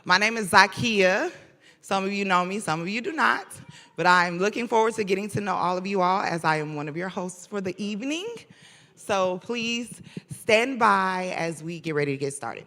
My name is Zakia. Some of you know me, some of you do not. But I'm looking forward to getting to know all of you all as I am one of your hosts for the evening. So please stand by as we get ready to get started.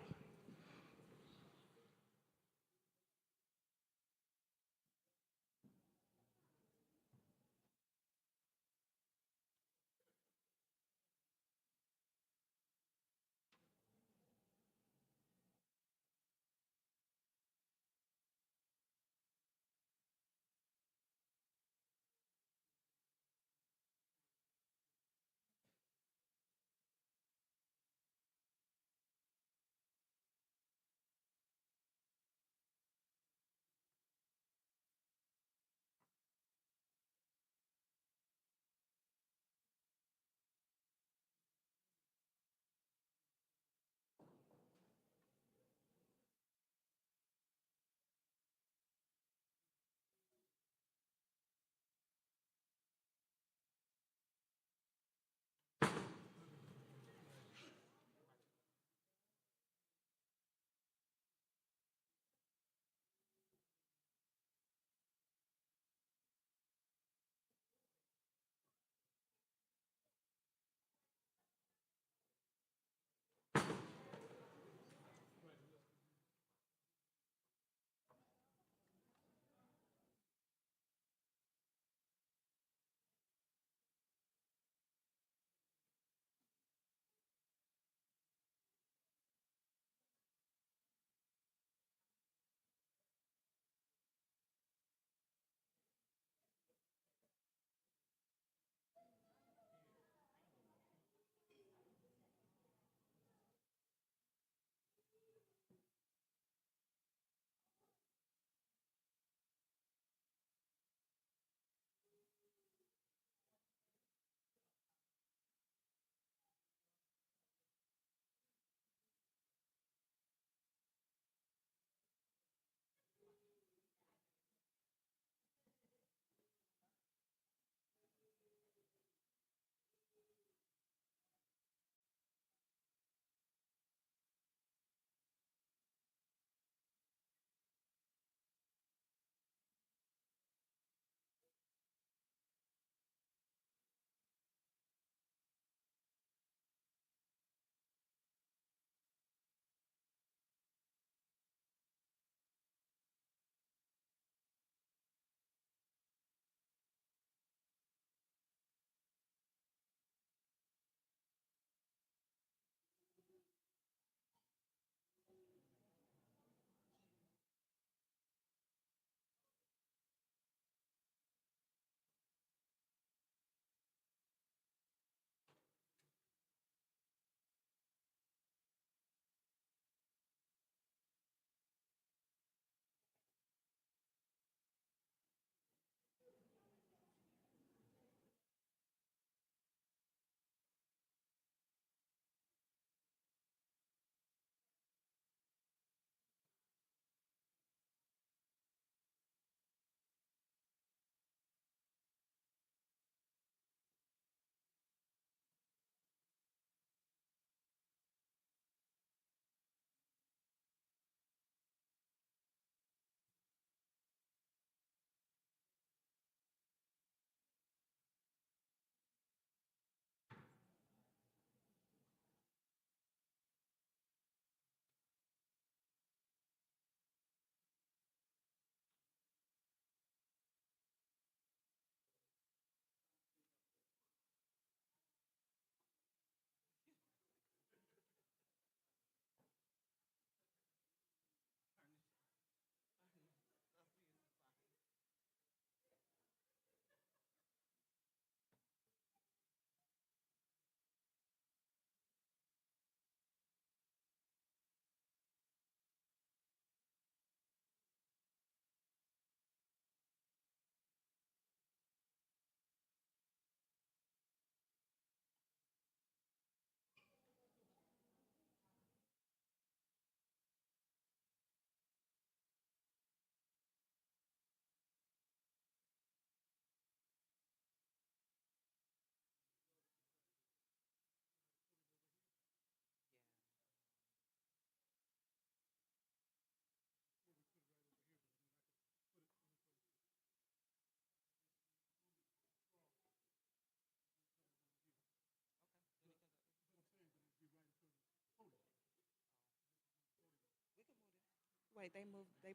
Wait, they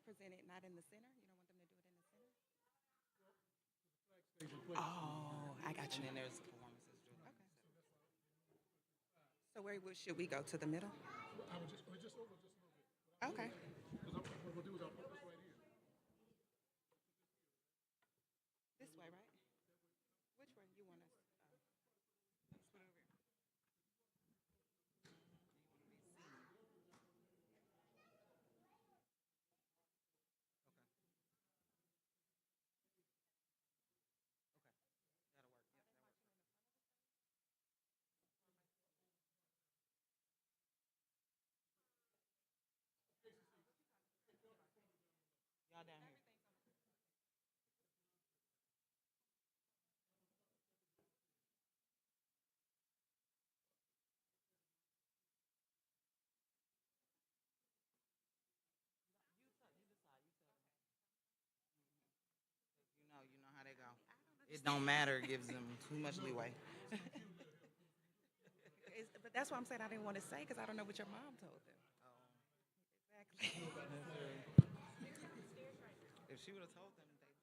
present it not in the center? You don't want them to do it in the center? Oh, I got you. And then there's performances. Okay. So should we go to the middle? Okay. This way, right? Which one you want us? Let's put it over here. That'll work. Yep, that works. Y'all down here. You decide. You tell them. You know how they go. It don't matter. It gives them too much leeway. But that's why I'm saying I didn't want to say because I don't know what your mom told them. Exactly. If she would have told them, they should know.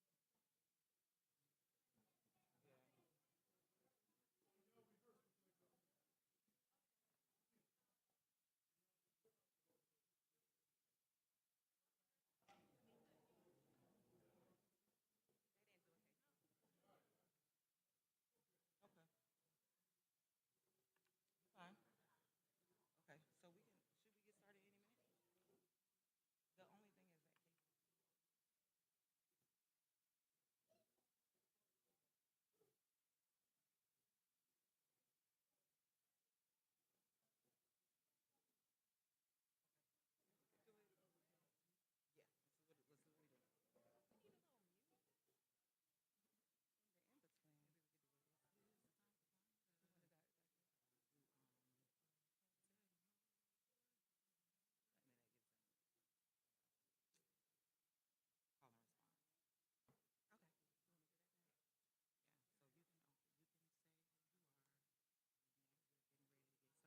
They shouldn't have questions then, right? Okay. Fine. Okay. So should we get started any minute? The only thing is that yeah. Let's see what we do. Call and response. Yeah.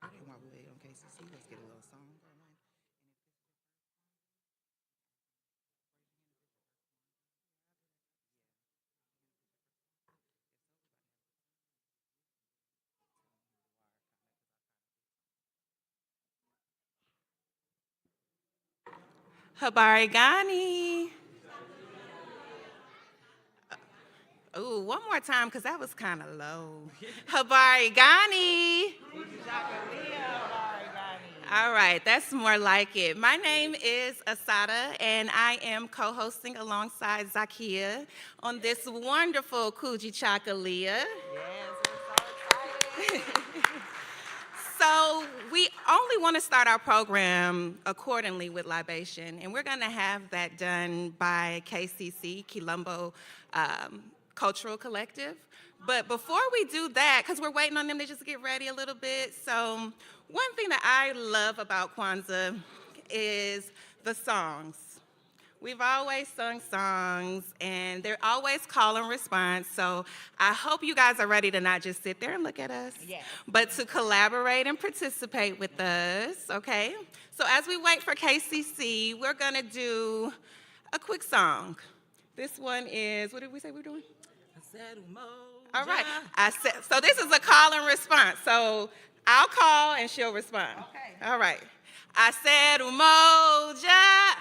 So you can while we wait on KCC, let's get a little song going. And if this is your first one, raise your hand if this is your first one. Yeah. Raise your hand if this is your first one. If so, we about to have Habari Gani. Ooh, one more time because that was kind of low. Habari Gani. Kujichagulia, All right, that's more like it. My name is Asada, and I am co-hosting alongside Zakia on this wonderful Kujichagulia. Yes, we're so excited. So we only want to start our program accordingly with libation, and we're going to have that done by KCC, Quilombo Cultural Collective. But before we do that, because we're waiting on them to just get ready a little bit, so one thing that I love about Kwanzaa is the songs. We've always sung songs, and they're always call and response. So I hope you guys are ready to not just sit there and look at us, Yes. but to collaborate and participate with us, okay? So as we wait for KCC, we're gonna do a quick song. This one is, what did we say we were doing? All right. So this is a call and response. So I'll call and she'll respond. Okay. All right. I said umoja.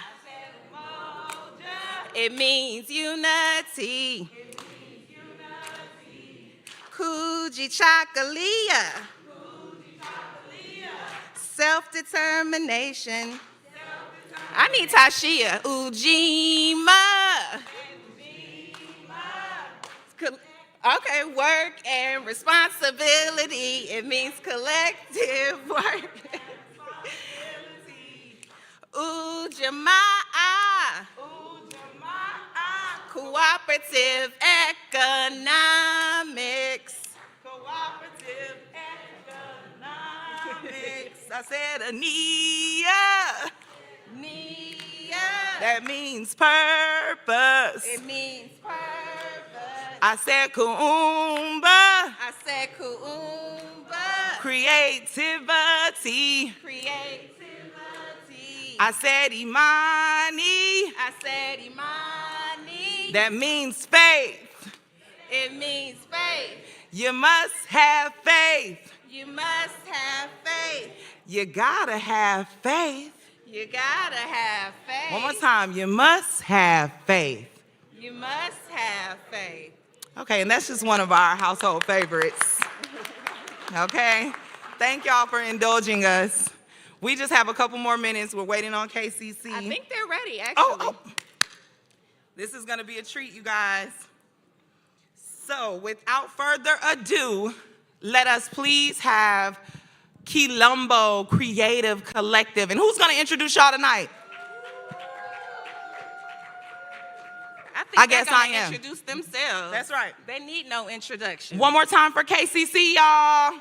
It means unity. Kujichagulia. Self-determination. I need Tashia. Ujima. Okay, work and responsibility. It means collective work. Ujamaa. Cooperative economics. Cooperative economics. I said Ania. That means purpose. It means purpose. I said Kuumba. I said kuumba. Creativity. Creativity. I said Imani. I said Imani. That means faith. It means faith. You must have faith. You must have faith. You gotta have faith. You gotta have faith. One more time. You must have faith. You must have faith. Okay, and that's just one of our household favorites. Okay? Thank y'all for indulging us. We just have a couple more minutes. We're waiting on KCC. I think they're ready, actually. Oh. This is gonna be a treat, you guys. So, without further ado, let us please have Quilombo Creative Collective. And who's gonna introduce y'all tonight? I guess they're gonna I am. introduce themselves. That's right. They need no introduction. One more time for KCC, y'all.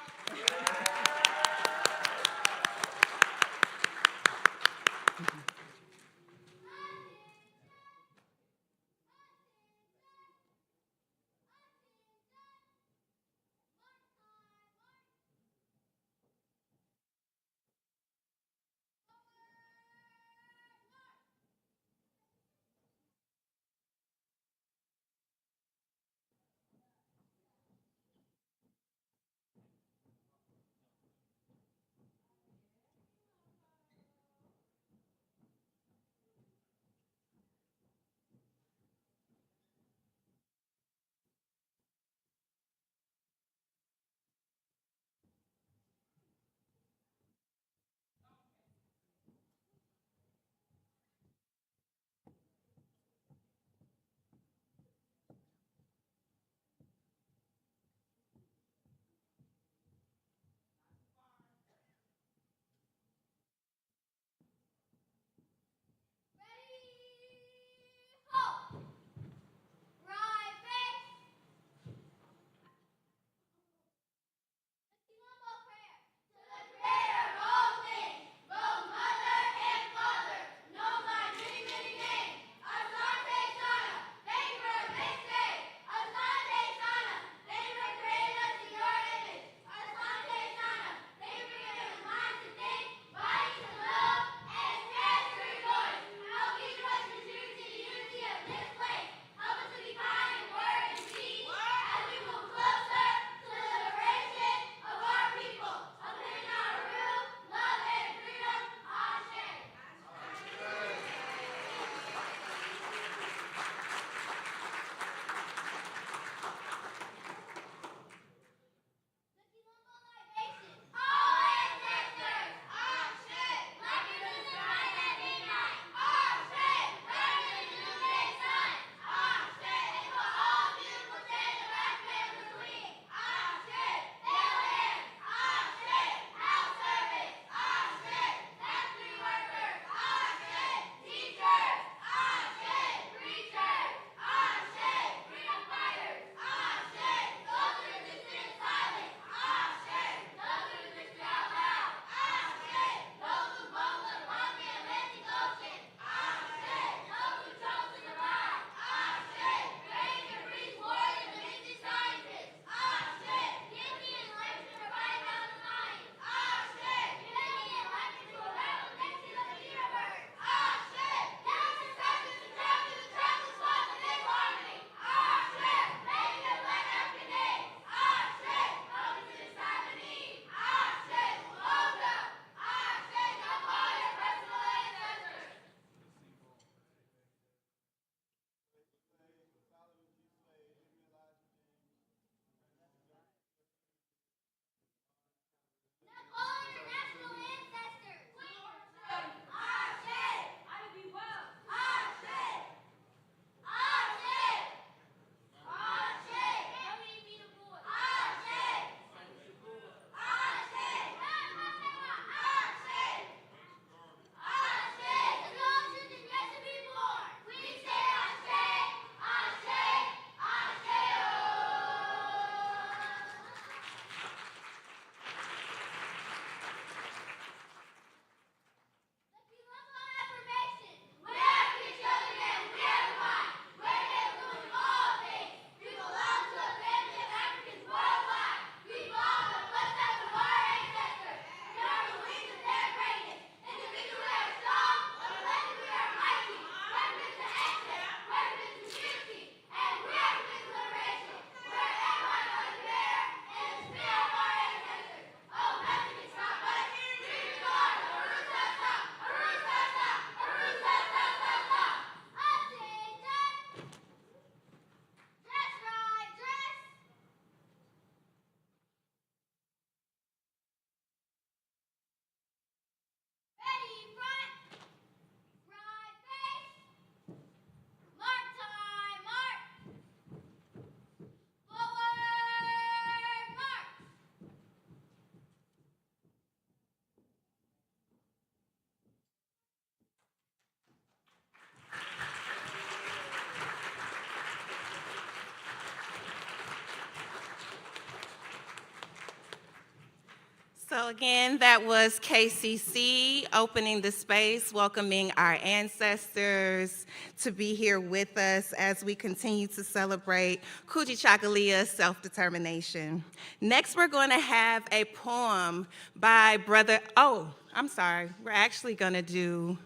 So again, that was KCC opening the space, welcoming our ancestors to be here with us as we continue to celebrate Kujichagulia self-determination. Next, we're going to have a poem by Brother, we're actually going to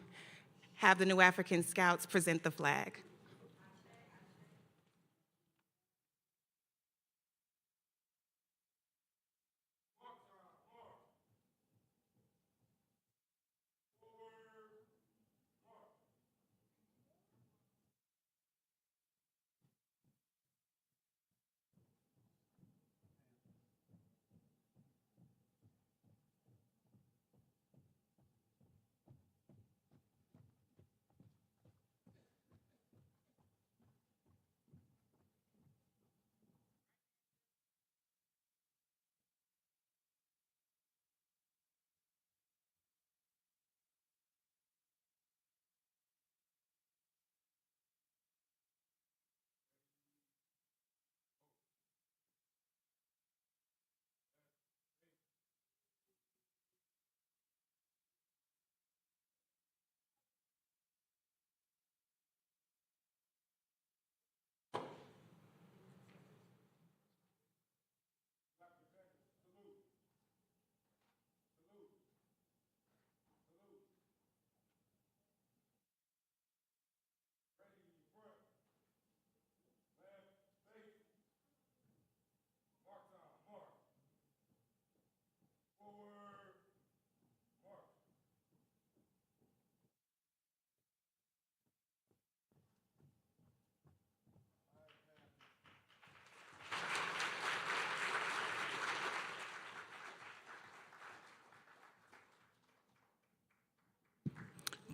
have the New African Scouts present the flag.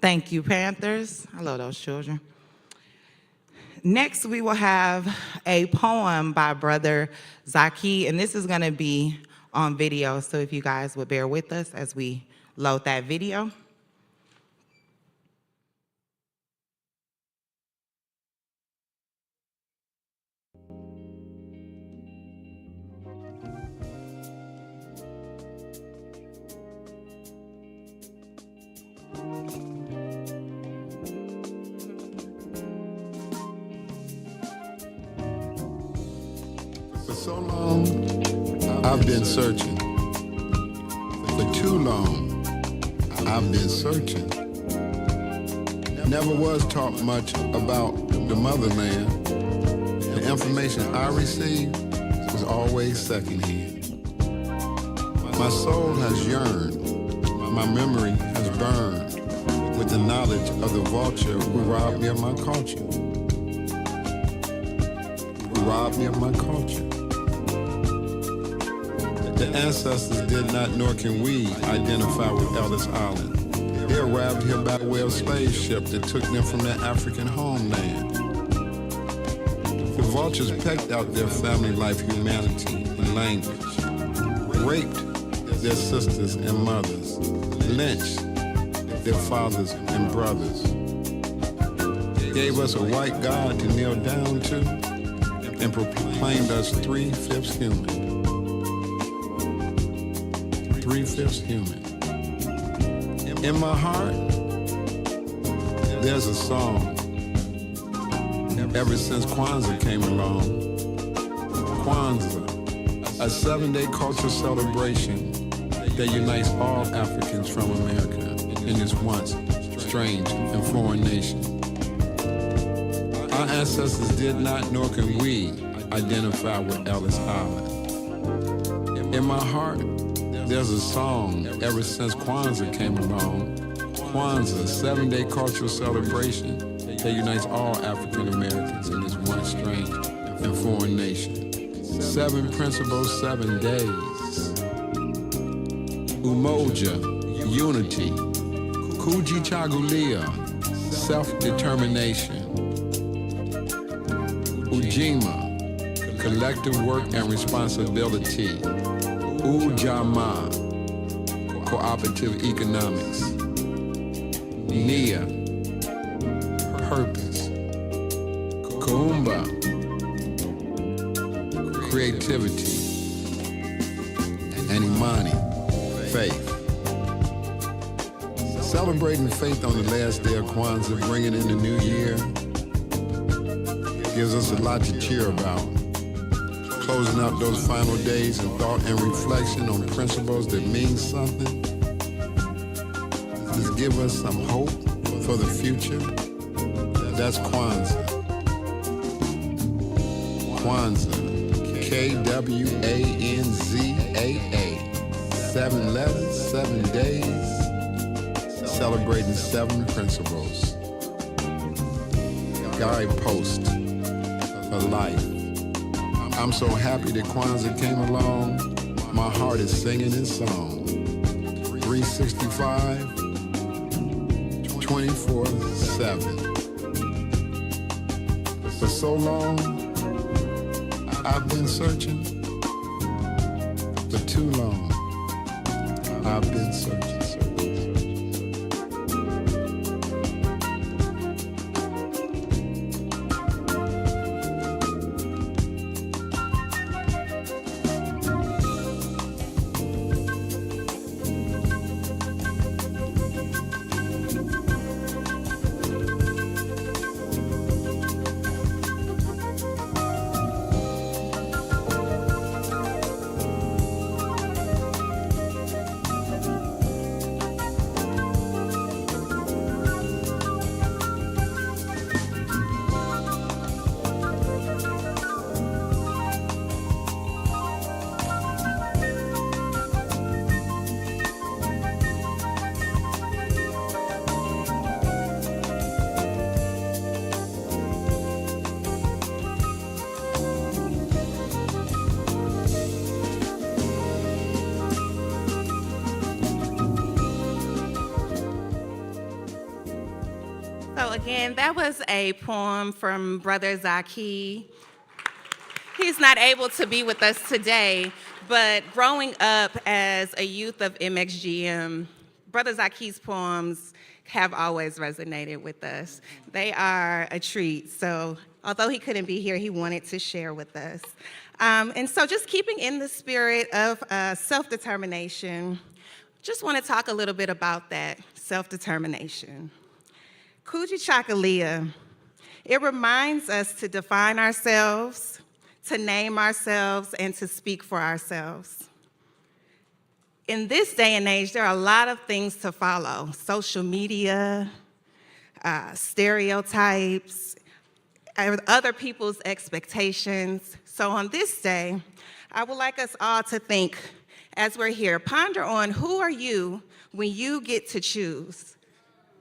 Thank you, Panthers. I love those children. Next, we will have a poem by Brother Zaki, and this is going to be on video, so if you guys would bear with us as we load that video. For so long, I've been searching. For too long, I've been searching. Never was taught much about the motherland. The information I received was always secondhand. My soul has yearned, my memory has burned with the knowledge of the vulture who robbed me of my culture. Who robbed me of my culture. The ancestors did not, nor can we, identify with Ellis Island. They arrived here by way of slave ship that took them from their African homeland. The vultures pecked out their family life, humanity, and language, raped their sisters and mothers, lynched their fathers and brothers, gave us a white God to kneel down to, and proclaimed us 3/5 human. 3/5 human. In my heart, there's a song. Ever since Kwanzaa came along, Kwanzaa, a 7-day cultural celebration that unites all Africans from America in this once strange and foreign nation. Our ancestors did not, nor can we, identify with Ellis Island. In my heart, there's a song ever since Kwanzaa came along. Kwanzaa, 7-day cultural celebration that unites all African Americans in this one strange and foreign nation. 7 principles, 7 days. Umoja, unity. Kujichagulia, self-determination. Ujima, collective work and responsibility. Ujamaa, cooperative economics. Nia, purpose. Kuumba, creativity. And Imani, Faith. Celebrating faith on the last day of Kwanzaa, bringing in the new year, gives us a lot to cheer about. Closing out those final days in thought and reflection on principles that mean something. Just give us some hope for the future. That's Kwanzaa. Kwanzaa. Kwanzaa. 7 letters, 7 days, celebrating 7 principles. Guidepost of life. I'm so happy that Kwanzaa came along. My heart is singing this song. 365, 24/7. For so long, I've been searching. For too long, I've been searching. So again, that was a poem from Brother Zaki. He's not able to be with us today, but growing up as a youth of MXGM, Brother Zaki's poems have always resonated with us. They are a treat. So although he couldn't be here, he wanted to share with us. And so just keeping in the spirit of self-determination, just want to talk a little bit about that, self-determination. Kujichagulia, it reminds us to define ourselves, to name ourselves, and to speak for ourselves. In this day and age, there are a lot of things to follow. Social media, stereotypes, other people's expectations. So on this day, I would like us all to think, as we're here, ponder on who are you when you get to choose?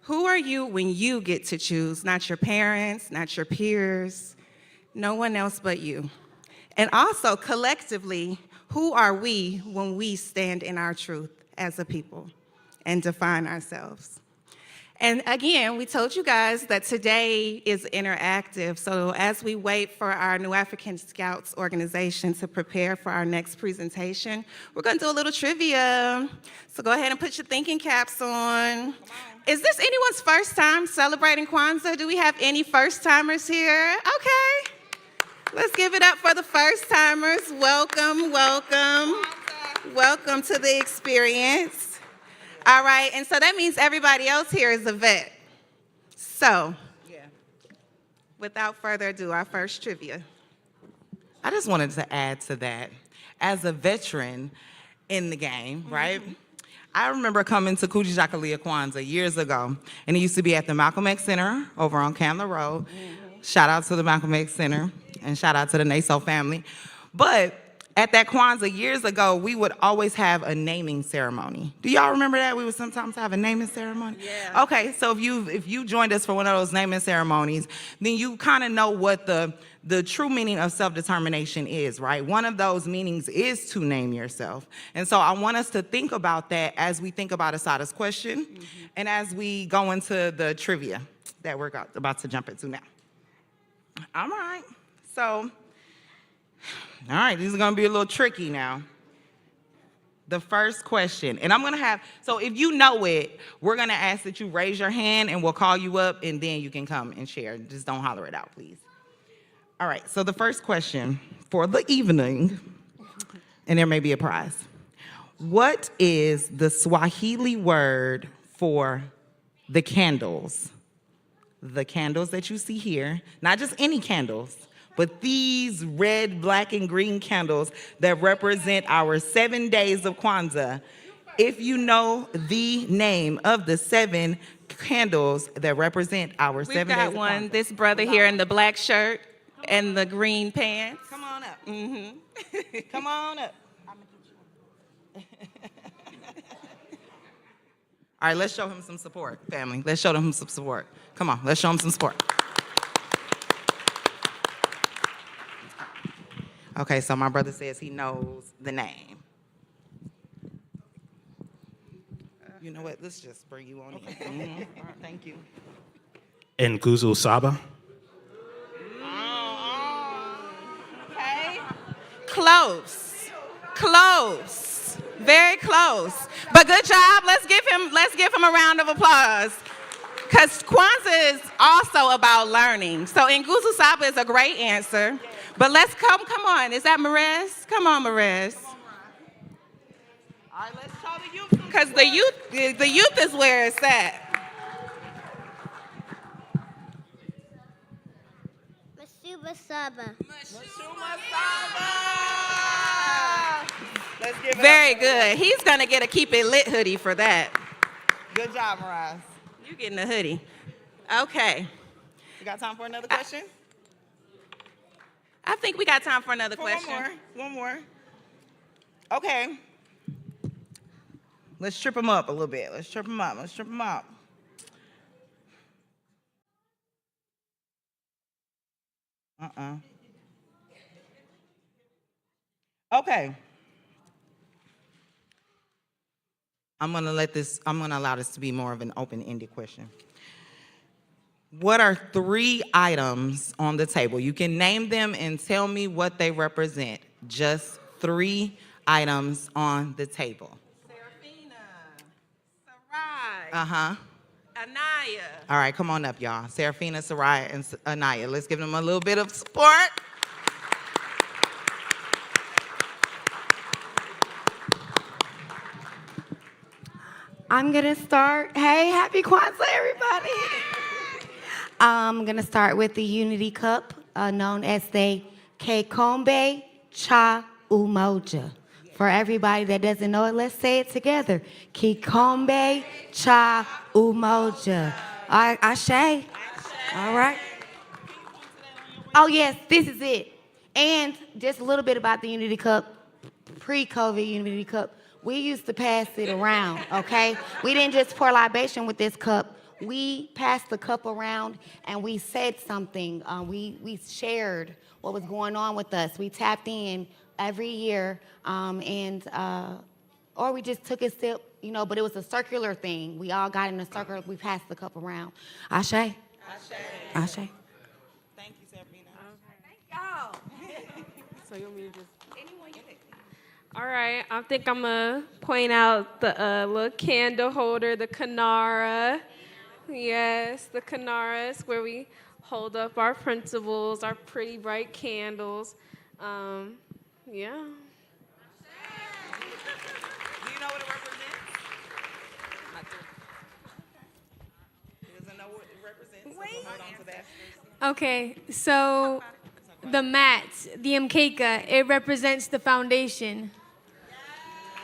Who are you when you get to choose? Not your parents, not your peers, no one else but you. And also, collectively, who are we when we stand in our truth as a people and define ourselves? And again, we told you guys that today is interactive. So as we wait for our New African Scouts organization to prepare for our next presentation, we're going to do a little trivia. So go ahead and put your thinking caps on. Is this anyone's first time celebrating Kwanzaa? Do we have any first timers here? Okay. Let's give it up for the first timers. Welcome, welcome. Welcome to the experience. All right, and so that means everybody else here is a vet. So, without further ado, our first trivia. I just wanted to add to that. As a veteran in the game, right? I remember coming to Kujichagulia Kwanzaa years ago, and it used to be at the Malcolm X Center over on Candler Road. Shout out to the Malcolm X Center, and shout out to the Naso family. But at that Kwanzaa years ago, we would always have a naming ceremony. Do y'all remember that? We would sometimes have a naming ceremony? Yeah. Okay, so if you joined us for one of those naming ceremonies, then you kind of know what the true meaning of self-determination is, right? One of those meanings is to name yourself. And so I want us to think about that as we think about Asada's question and as we go into the trivia that we're about to jump into now. All right, so... all right, these are gonna be a little tricky now. The first question, and I'm gonna have, so if you know it, we're gonna ask that you raise your hand and we'll call you up and then you can come and share. Just don't holler it out, please. All right, so the first question for the evening, and there may be a prize. What is the Swahili word for the candles? The candles that you see here, not just any candles, but these red, black, and green candles that represent our 7 days of Kwanzaa. If you know the name of the 7 candles that represent our We've 7 days got of one, Kwanzaa. this brother here in the black shirt and the green pants. Come on up. Come on up. All right, let's show him some support, family. Let's show him some support. Come on, let's show him some support. Okay, so my brother says he knows the name. You know what? Let's just bring you on in. Mhm. All right, thank you. Nguzu Saba. Okay. Close. Close. Very close. But good job. Let's give him a round of applause. Because Kwanzaa is also about learning. So Nguzu Saba is a great answer. But let's come on. Is that Marez? Come on, Marez. All right, let's show the youth. Because the youth is where it's at. Masuba Saba. Let's give it Very up. good. He's going to get a Keep It Lit hoodie for that. Good job, Maraz. You getting a hoodie. Okay. You got time for another question? I think we got time for another For question. One more. Okay. Let's trip him up a little bit. Let's trip him up. Okay. I'm gonna allow this to be more of an open-ended question. What are 3 items on the table? You can name them and tell me what they represent. Just 3 items on the table. Serafina, Sarai, Uh-huh. Anaya. All right, come on up, y'all. Serafina, Sarai, and Anaya. Let's give them a little bit of support. I'm gonna start. Hey, happy Kwanzaa, everybody. I'm gonna start with the Unity Cup, known as the Kikombe Cha Umoja. For everybody that doesn't know it, let's say it together. Kikombe Cha Umoja. Ashe. All right. Oh, yes, this is it. And just a little bit about the Unity Cup, pre-COVID Unity Cup. We used to pass it around, okay? We didn't just pour libation with this cup. We passed the cup around and we said something. We shared what was going on with us. We tapped in every year, or we just took a sip, but it was a circular thing. We all got in a circle. We passed the cup around. Ashe? Ashe. Ashe. Thank you, Serafina. Thank y'all. So you want me to just... All right, I think I'm going to point out the little candle holder, the Kanara. Yes, the Kanara is where we hold up our principles, our pretty bright candles. Yeah. Do you know what it represents? He doesn't know what it represents. So we'll hold on to that. Okay, so the mat, the mkeka, it represents the foundation.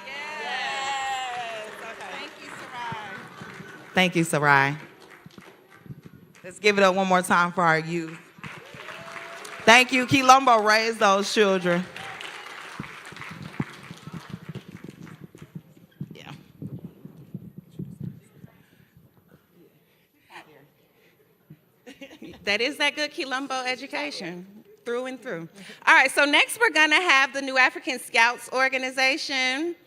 Yes. Okay. Thank you, Sarai. Let's give it up one more time for our youth. Thank you. Kilombo raised those children. Yeah. That is that good Quilombo education, through and through. All right, so next we're gonna have the New African Scouts organization.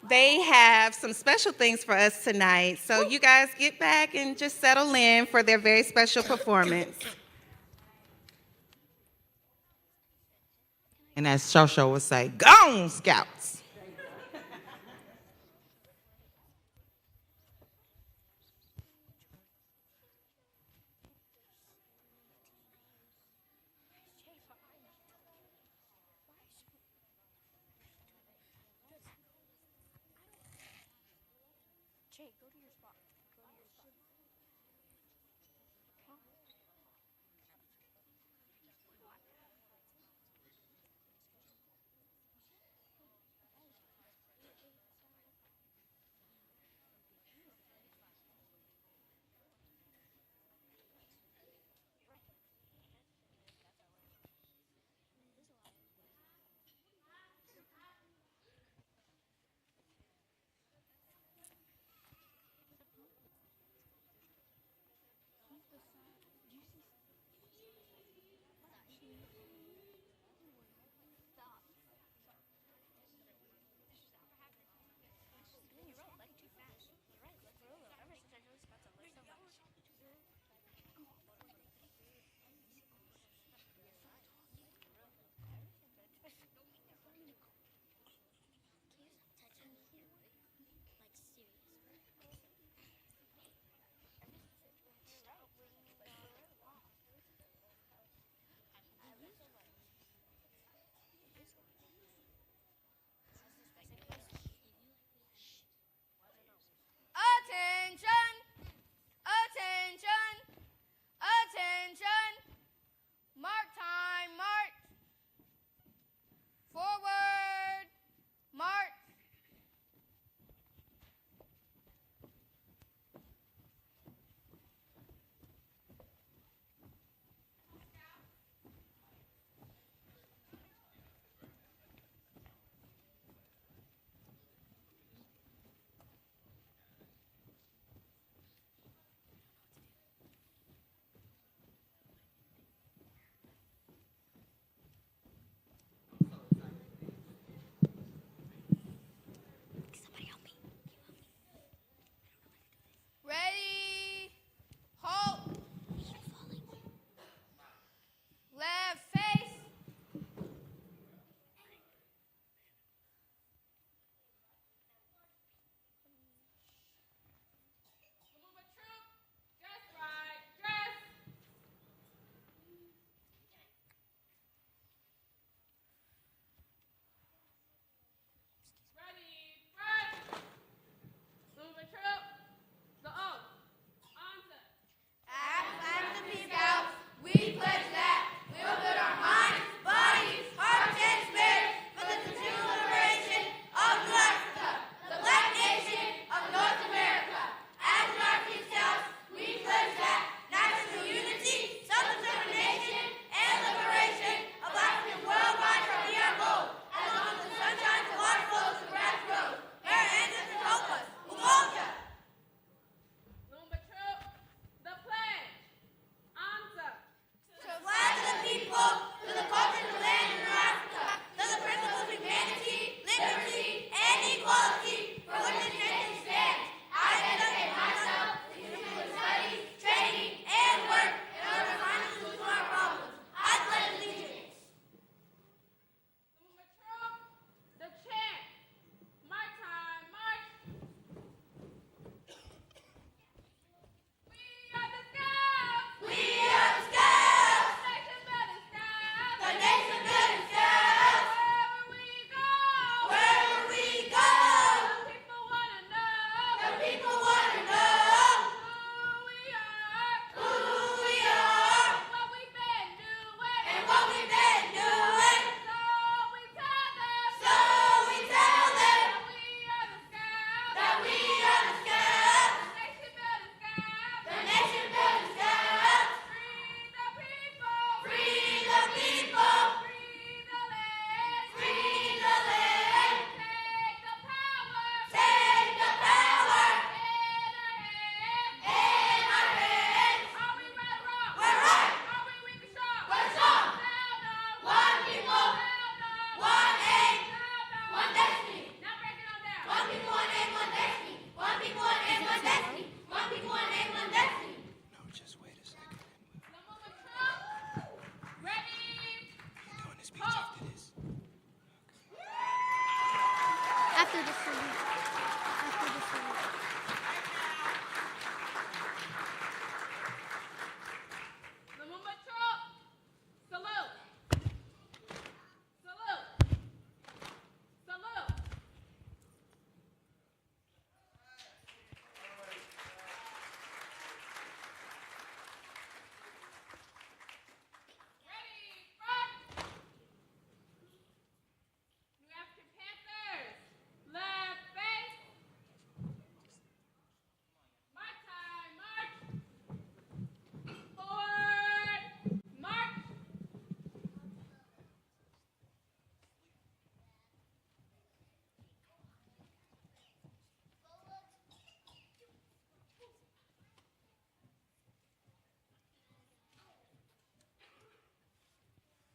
They have some special things for us tonight, so you guys get back and just settle in for their very special performance. And as Shosho would say, gone, Scouts. Shay, go to your spot. Go to your spot.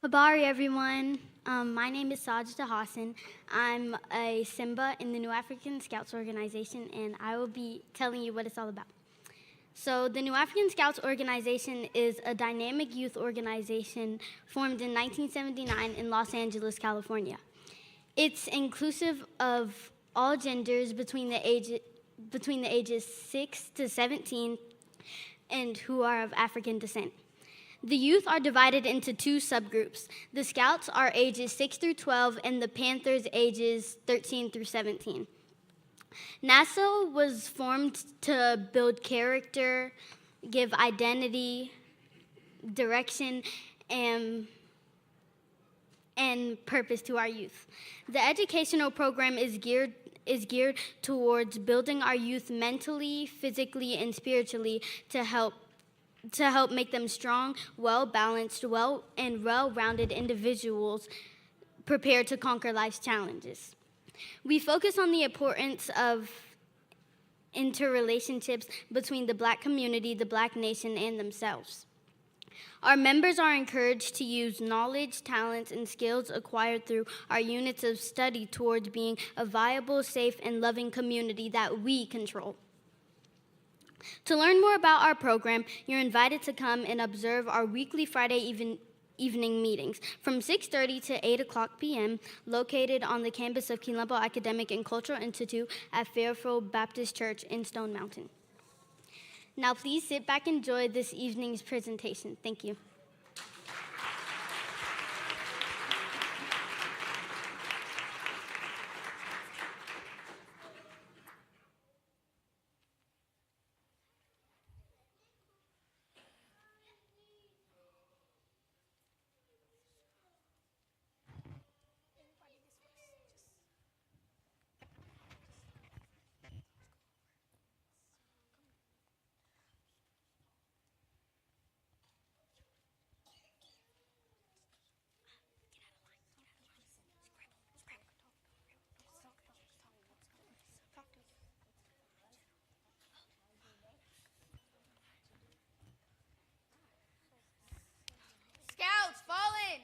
Habari, everyone. My name is Sajda Hassan. I'm a Simba in the New African Scouts organization, and I will be telling you what it's all about. So, the New African Scouts organization is a dynamic youth organization formed in 1979 in Los Angeles, California. It's inclusive of all genders between the ages 6 to 17 and who are of African descent. The youth are divided into two subgroups. The Scouts are ages 6 through 12, and the Panthers ages 13 through 17. NASA was formed to build character, give identity, direction, and purpose to our youth. The educational program is geared towards building our youth mentally, physically, and spiritually to help make them strong, well-balanced, and well-rounded individuals prepared to conquer life's challenges. We focus on the importance of interrelationships between the Black community, the Black nation, and themselves. Our members are encouraged to use knowledge, talents, and skills acquired through our units of study towards being a viable, safe, and loving community that we control. To learn more about our program, you're invited to come and observe our weekly Friday evening meetings from 6:30 to 8 o'clock p.m. located on the campus of Quilombo Academic and Cultural Institute at Fairfield Baptist Church in Stone Mountain. Now please sit back and enjoy this evening's presentation. Thank you. Scouts, fall in!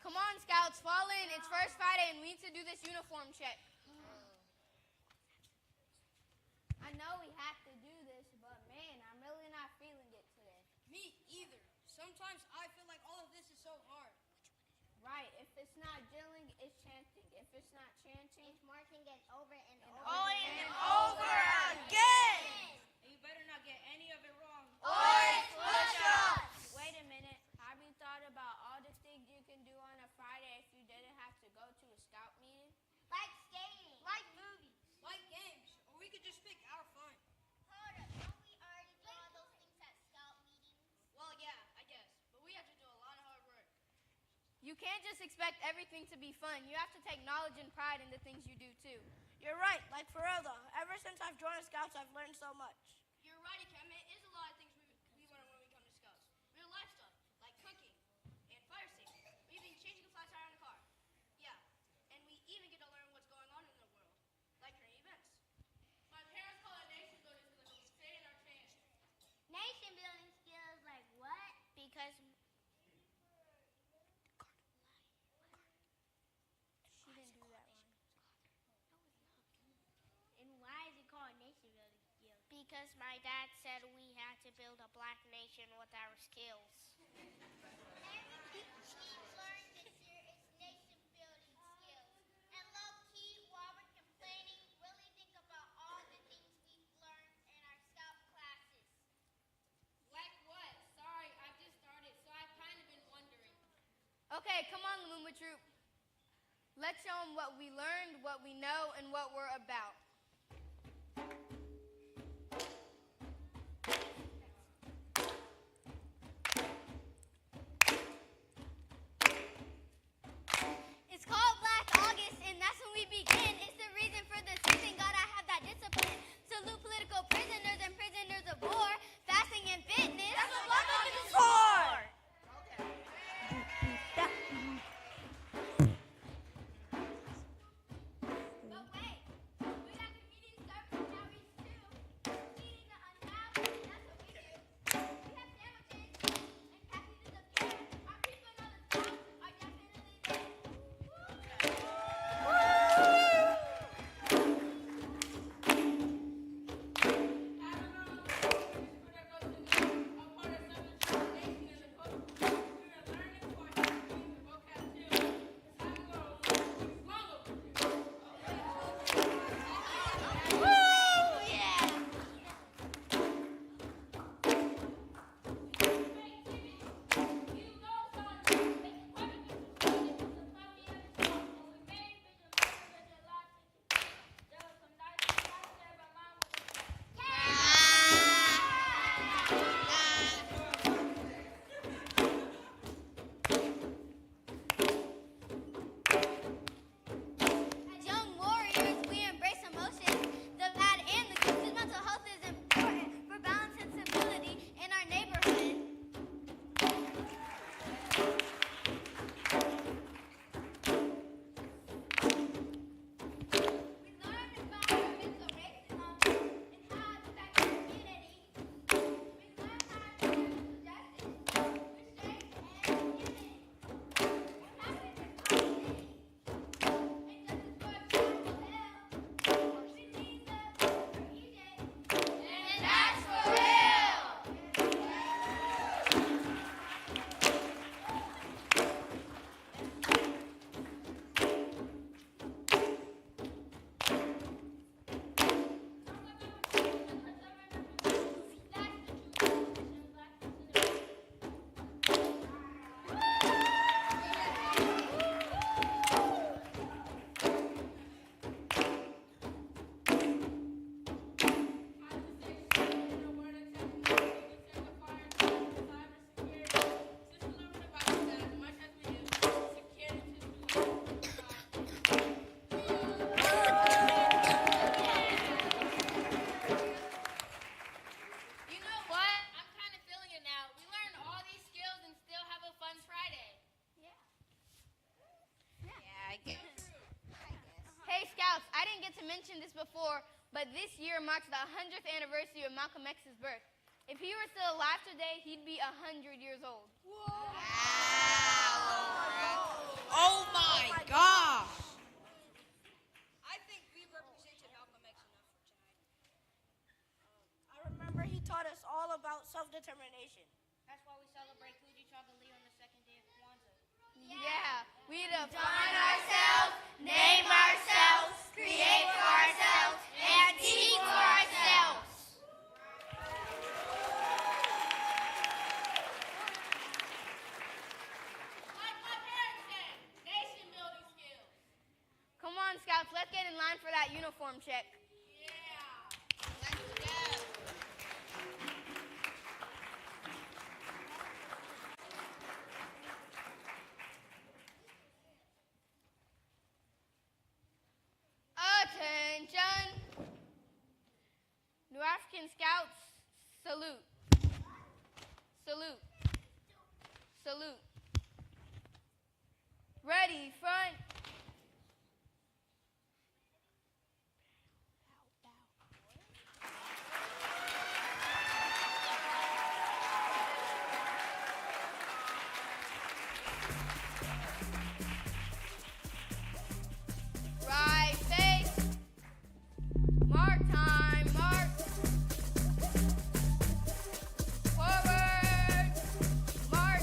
Come on, Scouts, fall in. It's first Friday and we need to do this uniform check. I know we have to do this, but man, I'm really not feeling it today. Me either. Sometimes I feel like all of this is so hard. Right, if it's not drilling, it's chanting. If it's not chanting, It's marking it over and over again! And you better not get any of it wrong. Or it's push-ups! Wait a minute. Have you thought about all the things you can do on a Friday if you didn't have to go to a scout meeting? like skating, like movies. Like games, or we could just pick our fun. Hold up, don't we already do all those things at scout meetings? Well, yeah, I guess. But we have to do a lot of hard work. You can't just expect everything to be fun. You have to take knowledge and pride in the things you do too. You're right, like for real though. Ever since I've joined Scouts, I've learned so much. You're right, Cam. It is a lot of things we learn when we come to Scouts. Real life stuff, like cooking and fire safety, or even changing a flat tire on a car. Yeah, and we even get to learn what's going on in the world, like current events. My parents call it nation building because we stay in our chant. Nation building skills like what? Because She didn't do that one. and why is it called nation building skills? Because my dad said we had to build a Black nation with our skills. Everything we've learned this year is nation building skills. And low key, while we're complaining, really think about all the things we've learned in our scout classes. Like what? Sorry, I've just started, so I've kind of been wondering. Okay, come on, Lumumba Troop. Let's show them what we learned, what we know, and what we're about. It's called Black August, and that's when we begin. It's the reason for the season. Gotta have that discipline. Salute political prisoners and prisoners of war. Fasting and fitness. That's what Black August is for! But wait, we year marks the 100th anniversary of Malcolm X's birth. If he were still alive today, he'd be 100 years old. Wow. Oh my gosh. I think we represented Malcolm X enough for tonight. I remember he taught us all about self-determination. That's why we celebrate Kujichagulia on the second day of Kwanzaa. Yeah, we define ourselves, name ourselves, create for ourselves, and eat for ourselves. Like my parents said, nation building skills. Come on, Scouts, let's get in line for that uniform check. Let's go. Attention! New African Scouts, salute. Salute. Salute. Ready, front. Right face. Mark time, mark. Forward. Mark.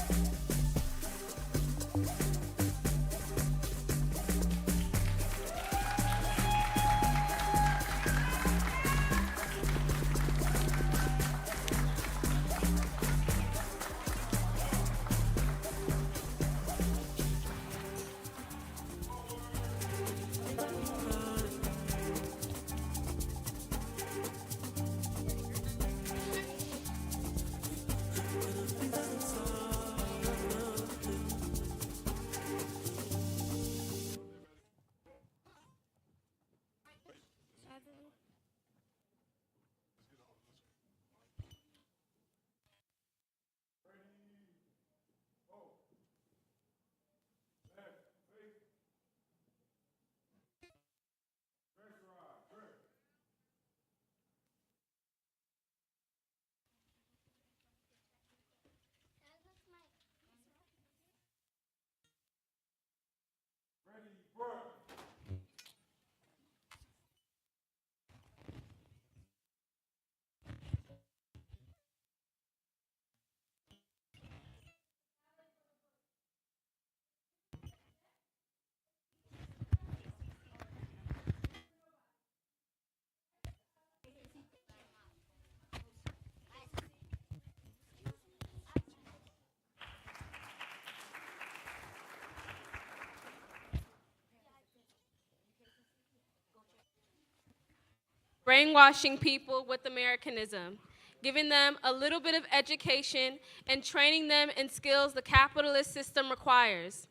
Brainwashing people with Americanism, giving them a little bit of education and training them in skills the capitalist system requires.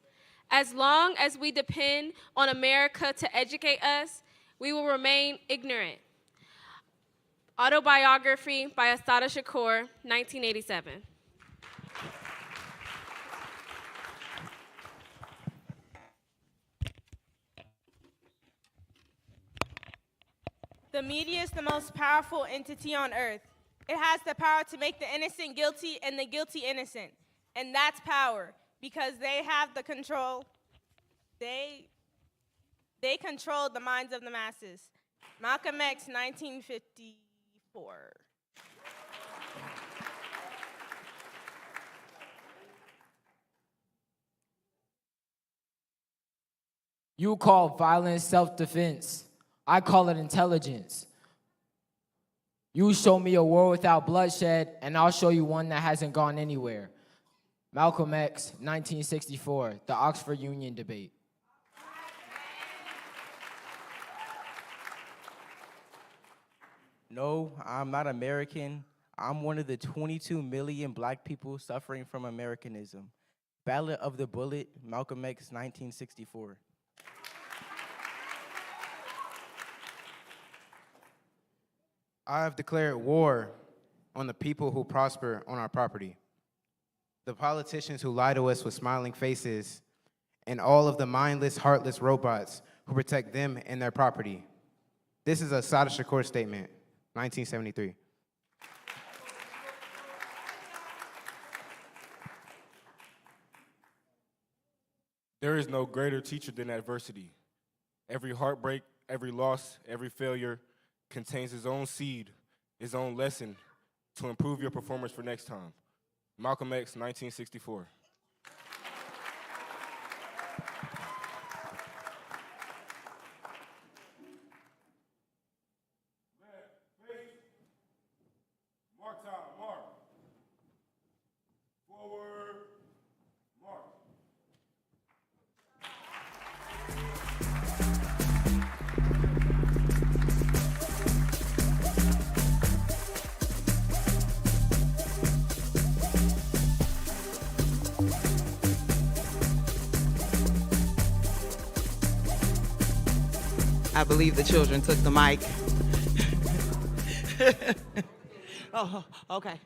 As long as we depend on America to educate us, we will remain ignorant. Autobiography by Assata Shakur, 1987. The media is the most powerful entity on earth. It has the power to make the innocent guilty and the guilty innocent. And that's power because they have the control. They control the minds of the masses. Malcolm X, 1954. You call violence self-defense. I call it intelligence. You show me a world without bloodshed, and I'll show you one that hasn't gone anywhere. Malcolm X, 1964, the Oxford Union debate. No, I'm not American. I'm one of the 22 million black people suffering from Americanism. Ballot of the Bullet, Malcolm X, 1964. I have declared war on the people who prosper on our property, the politicians who lie to us with smiling faces, and all of the mindless, heartless robots who protect them and their property. This is a Assata Shakur statement. 1973. There is no greater teacher than adversity. Every heartbreak, every loss, every failure contains its own seed, its own lesson to improve your performance for next time. Malcolm X, 1964. Mark time, mark. Forward, mark. I believe the children took the mic. Oh, okay.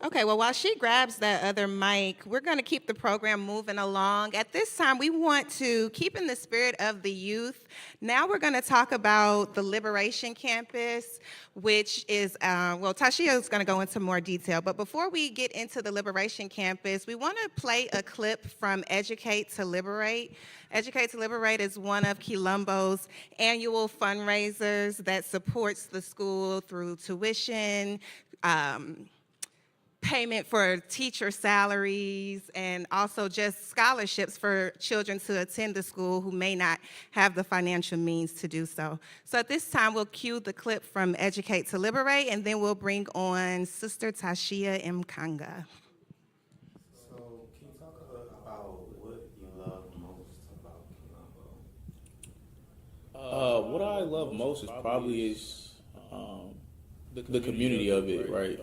Okay, well, while she grabs that other mic, we're going to keep the program moving along. At this time, we want to keep in the spirit of the youth. Now we're going to talk about the Liberation Campus, which is, well, Tashia is going to go into more detail. But before we get into the Liberation Campus, we want to play a clip from Educate to Liberate. Educate to Liberate is one of Quilombo's annual fundraisers that supports the school through tuition, payment for teacher salaries, and also just scholarships for children to attend the school who may not have the financial means to do so. So at this time, we'll cue the clip from Educate to Liberate, and then we'll bring on Sister Tashia Mkanga. So can you talk about what you love most about Quilombo? What I love most is probably the community of it, right?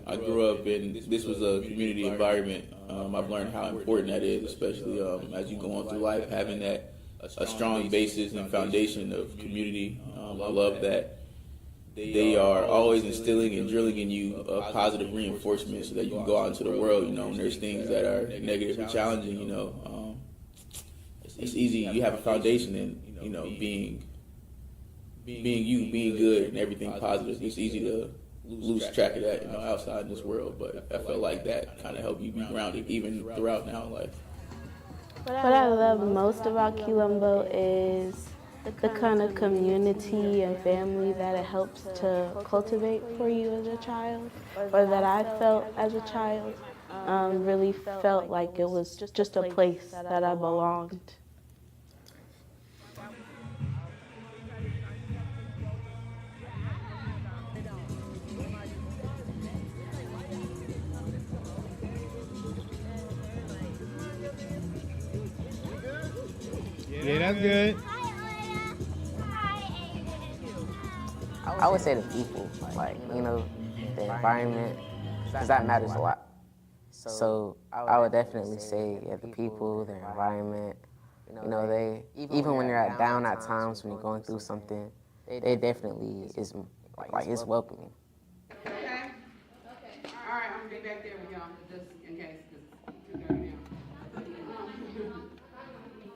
I grew up in, this was a community environment. I've learned how important that is, especially as you go on through life, having that a strong basis and foundation of community. I love that they are always instilling and drilling in you a positive reinforcement so that you can go out into the world, and there's things that are negative and challenging, it's easy, you have a foundation in, being you, being good, and everything positive. It's easy to lose track of that, outside in this world. But I feel like that kind of helped you be grounded even throughout now in life. What I love most about Quilombo is the kind of community and family that it helps to cultivate for you as a child, or that I felt as a child. Really felt like it was just a place that I belonged. Yeah, that's good. I would say the people, the environment, because that matters a lot. So I would definitely say, the people, the environment, they, even when you're down at times, when you're going through something, they definitely is, it's welcoming. Okay. All right, I'm gonna get back there with y'all, just in case, because it's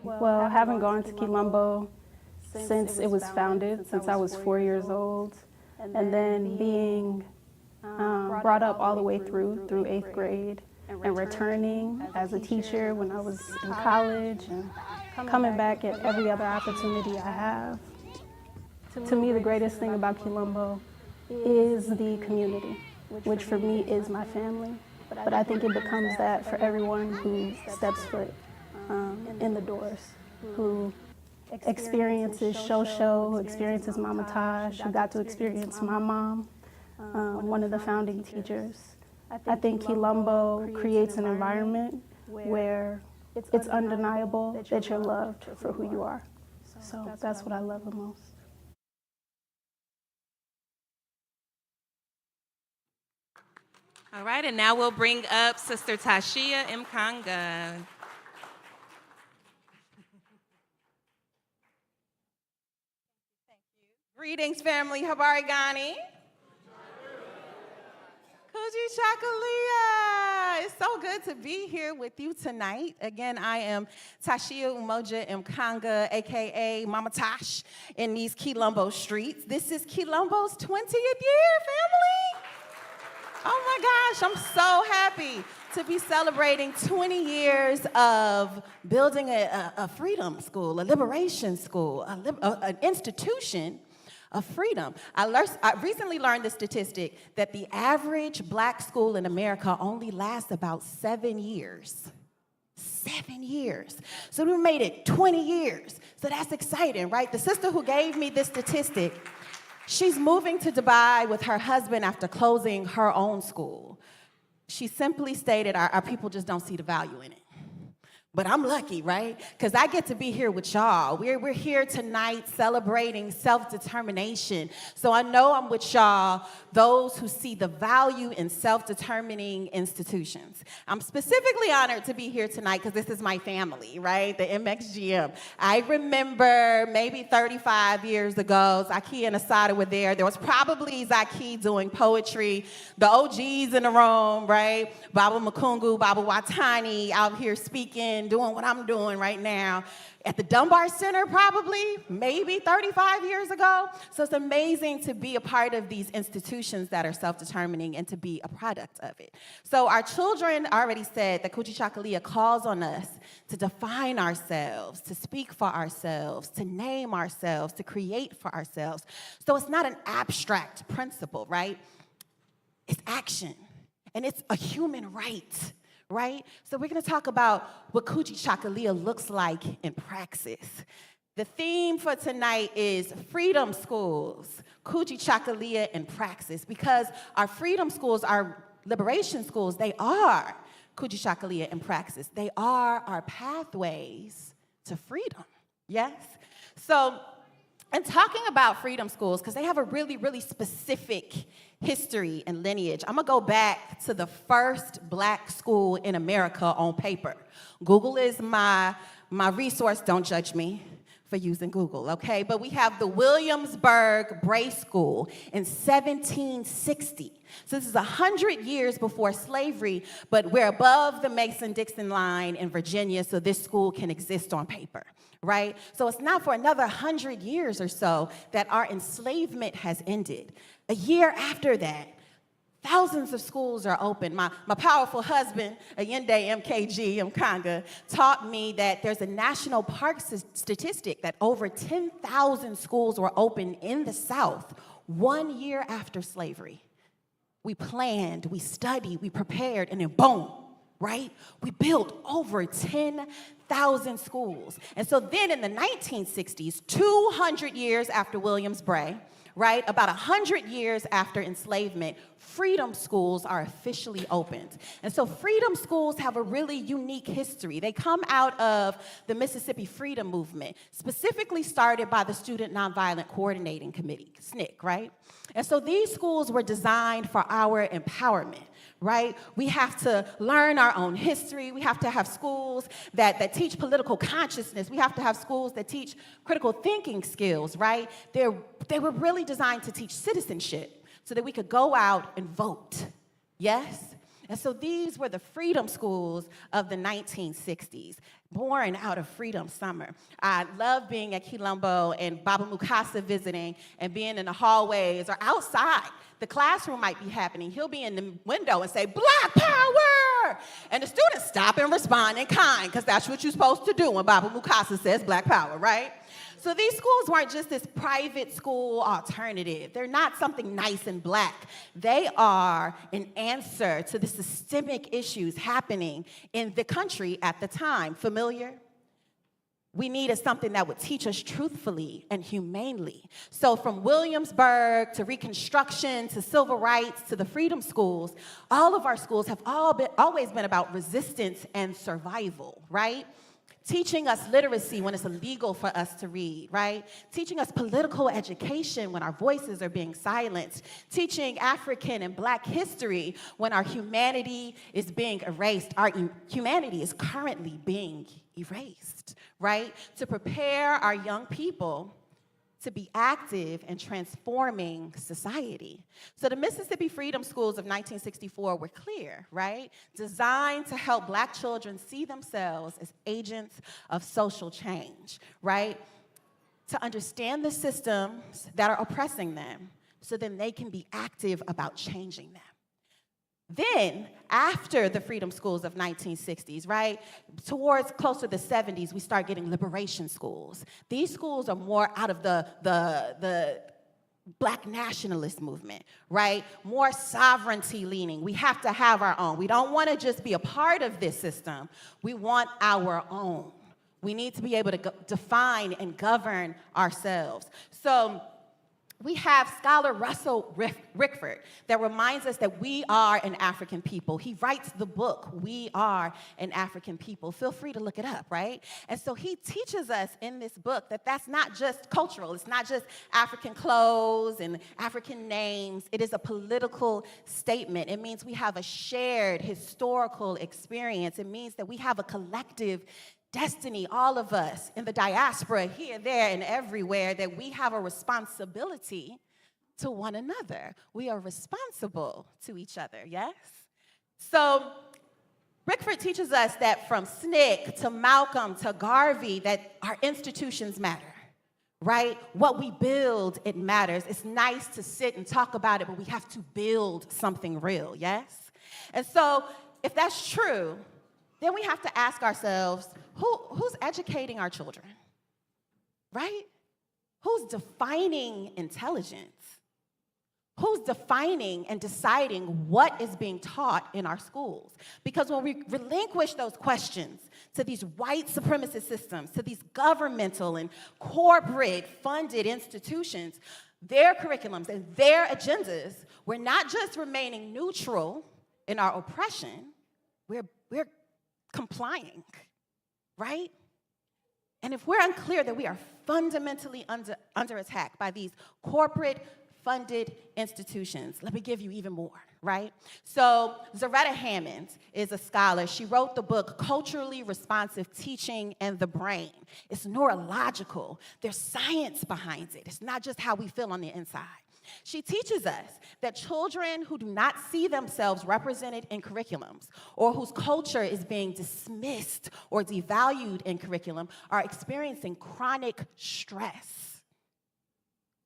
Well, having gone to Quilombo since it was founded, since I was 4 years old, and then being brought up all the way through 8th grade, and returning as a teacher when I was in college, and coming back at every other opportunity I have. To me, the greatest thing about Quilombo is the community, which for me is my family. But I think it becomes that for everyone who steps foot in the doors, who experiences Shosho, who experiences Mama Taj, who got to experience my mom, one of the founding teachers. I think Quilombo creates an environment where it's undeniable that you're loved for who you are. So that's what I love the most. All right, and now we'll bring up Sister Tashia Mkanga. Greetings, family. Habari Gani. Kujichagulia. it's so good to be here with you tonight. Again, I am Tashia Umoja Mkanga, aka Mama Tosh, in these Quilombo streets. This is Quilombo's 20th year, family. Oh my gosh, I'm so happy to be celebrating 20 years of building a freedom school, a liberation school, an institution of freedom. I recently learned the statistic that the average black school in America only lasts about 7 years. 7 years. So we made it 20 years. So that's exciting, right? The sister who gave me this statistic, she's moving to Dubai with her husband after closing her own school. She simply stated, our people just don't see the value in it. But I'm lucky, right? Because I get to be here with y'all. We're here tonight celebrating self-determination. So I know I'm with y'all, those who see the value in self-determining institutions. I'm specifically honored to be here tonight because this is my family, right? The MXGM. I remember maybe 35 years ago, Zaki and Asada were there. There was probably Zaki doing poetry, the OGs in the room, right? Baba Makungu, Baba Watani out here speaking, doing what I'm doing right now at the Dunbar Center probably, maybe 35 years ago. So it's amazing to be a part of these institutions that are self-determining and to be a product of it. So our children already said that Kujichagulia calls on us to define ourselves, to speak for ourselves, to name ourselves, to create for ourselves. So it's not an abstract principle, right? It's action, and it's a human right. Right? So we're going to talk about what Kujichagulia looks like in praxis. The theme for tonight is freedom schools, Kujichagulia in praxis, because our freedom schools, our liberation schools, they are Kujichagulia in praxis. They are our pathways to freedom, yes? So, and talking about freedom schools, because they have a really, really specific history and lineage, I'm gonna go back to the first black school in America on paper. Google is my resource, don't judge me for using Google, okay? But we have the Williamsburg Bray School in 1760. So this is 100 years before slavery, but we're above the Mason-Dixon line in Virginia, so this school can exist on paper, right? So it's not for another 100 years or so that our enslavement has ended. A year after that, thousands of schools are open. My powerful husband, Ayende MKG Mkanga, taught me that there's a national park statistic that over 10,000 schools were open in the South 1 year after slavery. We planned, we studied, we prepared, and then boom, right? We built over 10,000 schools. And so then in the 1960s, 200 years after Williams-Bray, right, about 100 years after enslavement, freedom schools are officially opened. And so freedom schools have a really unique history. They come out of the Mississippi Freedom Movement, specifically started by the Student Nonviolent Coordinating Committee, SNCC, right? And so these schools were designed for our empowerment, right? We have to learn our own history. We have to have schools that teach political consciousness. We have to have schools that teach critical thinking skills, right? They were really designed to teach citizenship so that we could go out and vote, yes? And so these were the freedom schools of the 1960s, born out of Freedom Summer. I love being at Quilombo and Baba Mukasa visiting and being in the hallways or outside. The classroom might be happening. He'll be in the window and say, "Black power!" And the students stop and respond in kind, because that's what you're supposed to do when Baba Mukasa says black power, right? So these schools weren't just this private school alternative. They're not something nice and black. They are an answer to the systemic issues happening in the country at the time. Familiar? We needed something that would teach us truthfully and humanely. So from Williamsburg to Reconstruction to civil rights to the freedom schools, all of our schools have always been about resistance and survival, right? Teaching us literacy when it's illegal for us to read, right? Teaching us political education when our voices are being silenced. Teaching African and Black history when our humanity is being erased. Our humanity is currently being erased, right? To prepare our young people to be active in transforming society. So the Mississippi Freedom Schools of 1964 were clear, right? Designed to help Black children see themselves as agents of social change, right? To understand the systems that are oppressing them so then they can be active about changing them. Then, after the Freedom Schools of 1960s, right, towards closer to the 70s, we start getting liberation schools. These schools are more out of the Black nationalist movement, right? More sovereignty leaning. We have to have our own. We don't want to just be a part of this system. We want our own. We need to be able to define and govern ourselves. So we have scholar Russell Rickford that reminds us that we are an African people. He writes the book, We Are an African People. Feel free to look it up, right? And so he teaches us in this book that that's not just cultural. It's not just African clothes and African names. It is a political statement. It means we have a shared historical experience. It means that we have a collective destiny, all of us in the diaspora, here, there, and everywhere, that we have a responsibility to one another. We are responsible to each other, yes? So Rickford teaches us that from SNCC to Malcolm to Garvey, that our institutions matter, right? What we build, it matters. It's nice to sit and talk about it, but we have to build something real, yes? And so if that's true, then we have to ask ourselves, who's educating our children, right? Who's defining intelligence? Who's defining and deciding what is being taught in our schools? Because when we relinquish those questions to these white supremacist systems, to these governmental and corporate funded institutions, their curriculums and their agendas, we're not just remaining neutral in our oppression, we're complying, right? And if we're unclear that we are fundamentally under attack by these corporate funded institutions, let me give you even more, right? So Zaretta Hammond is a scholar. She wrote the book Culturally Responsive Teaching and the Brain. It's neurological. There's science behind it. It's not just how we feel on the inside. She teaches us that children who do not see themselves represented in curriculums or whose culture is being dismissed or devalued in curriculum are experiencing chronic stress.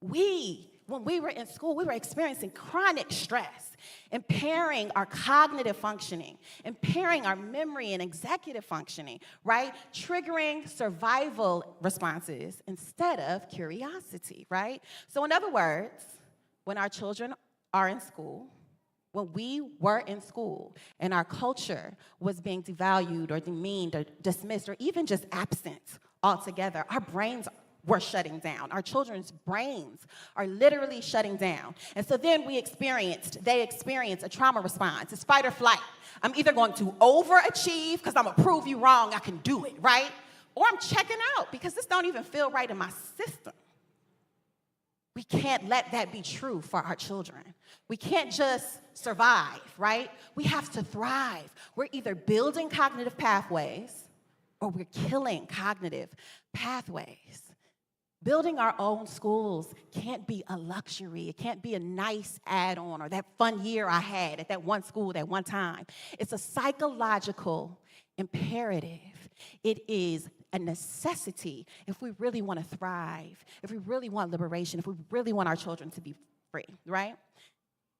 When we were in school, we were experiencing chronic stress, impairing our cognitive functioning, impairing our memory and executive functioning, right? Triggering survival responses instead of curiosity, right? So in other words, when our children are in school, when we were in school and our culture was being devalued or demeaned or dismissed or even just absent altogether, our brains were shutting down. Our children's brains are literally shutting down. And so then they experience a trauma response. It's fight or flight. I'm either going to overachieve because I'm gonna prove you wrong, I can do it, right? Or I'm checking out because this don't even feel right in my system. We can't let that be true for our children. We can't just survive, right? We have to thrive. We're either building cognitive pathways or we're killing cognitive pathways. Building our own schools can't be a luxury. It can't be a nice add-on or that fun year I had at that one school at one time. It's a psychological imperative. It is a necessity if we really want to thrive, if we really want liberation, if we really want our children to be free, right?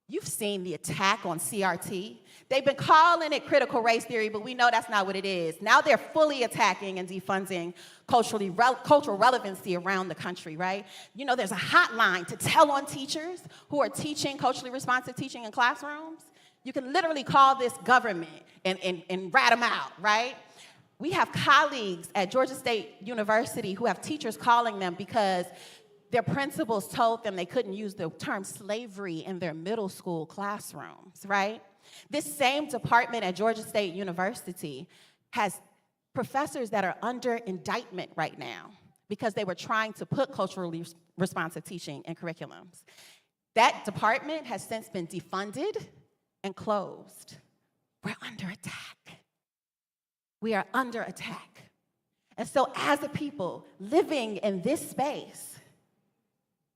You've seen the attack on CRT. They've been calling it critical race theory, but we know that's not what it is. Now they're fully attacking and defunding cultural relevancy around the country, right? You know, there's a hotline to tell on teachers who are teaching culturally responsive teaching in classrooms. You can literally call this government and rat them out, right? We have colleagues at Georgia State University who have teachers calling them because their principals told them they couldn't use the term slavery in their middle school classrooms, right? This same department at Georgia State University has professors that are under indictment right now because they were trying to put culturally responsive teaching in curriculums. That department has since been defunded and closed. We're under attack. We are under attack. And so as a people living in this space,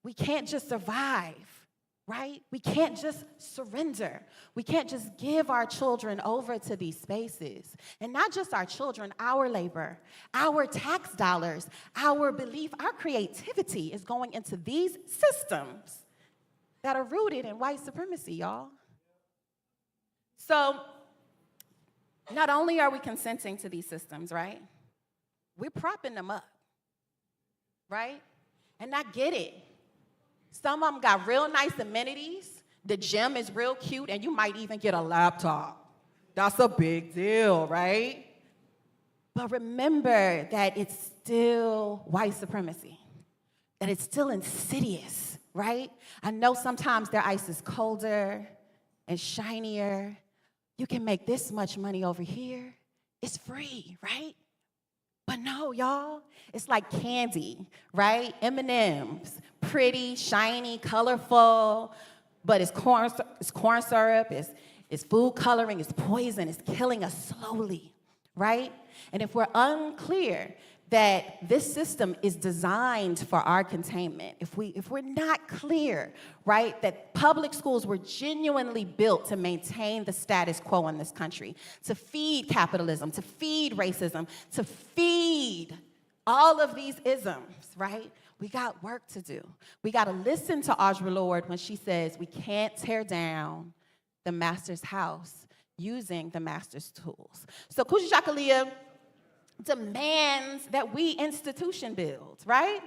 We can't just survive, right? We can't just surrender. We can't just give our children over to these spaces. And not just our children, our labor, our tax dollars, our belief, our creativity is going into these systems that are rooted in white supremacy, y'all. So, not only are we consenting to these systems, right? We're propping them up, right? And I get it. Some of them got real nice amenities. The gym is real cute, and you might even get a laptop. That's a big deal, right? But remember that it's still white supremacy, that it's still insidious, right? I know sometimes their ice is colder and shinier. You can make this much money over here. It's free, right? But no, y'all, it's like candy, right? M&Ms, pretty, shiny, colorful, but it's corn syrup, it's food coloring, it's poison, it's killing us slowly, right? And if we're unclear that this system is designed for our containment, if we're not clear, right, that public schools were genuinely built to maintain the status quo in this country, to feed capitalism, to feed racism, to feed all of these isms, right? We got work to do. We got to listen to Audre Lorde when she says we can't tear down the master's house using the master's tools. So Kujichagulia demands that we institution build, right?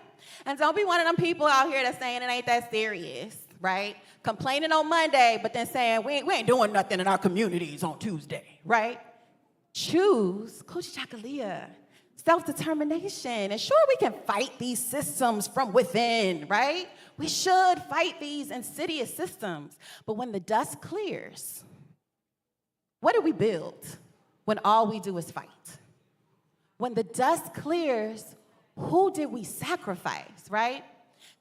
And don't be one of them people out here that's saying it ain't that serious, right? Complaining on Monday, but then saying we ain't doing nothing in our communities on Tuesday, right? Choose Kujichagulia, self-determination. And sure, we can fight these systems from within, right? We should fight these insidious systems. But when the dust clears, what do we build when all we do is fight? When the dust clears, who did we sacrifice, right?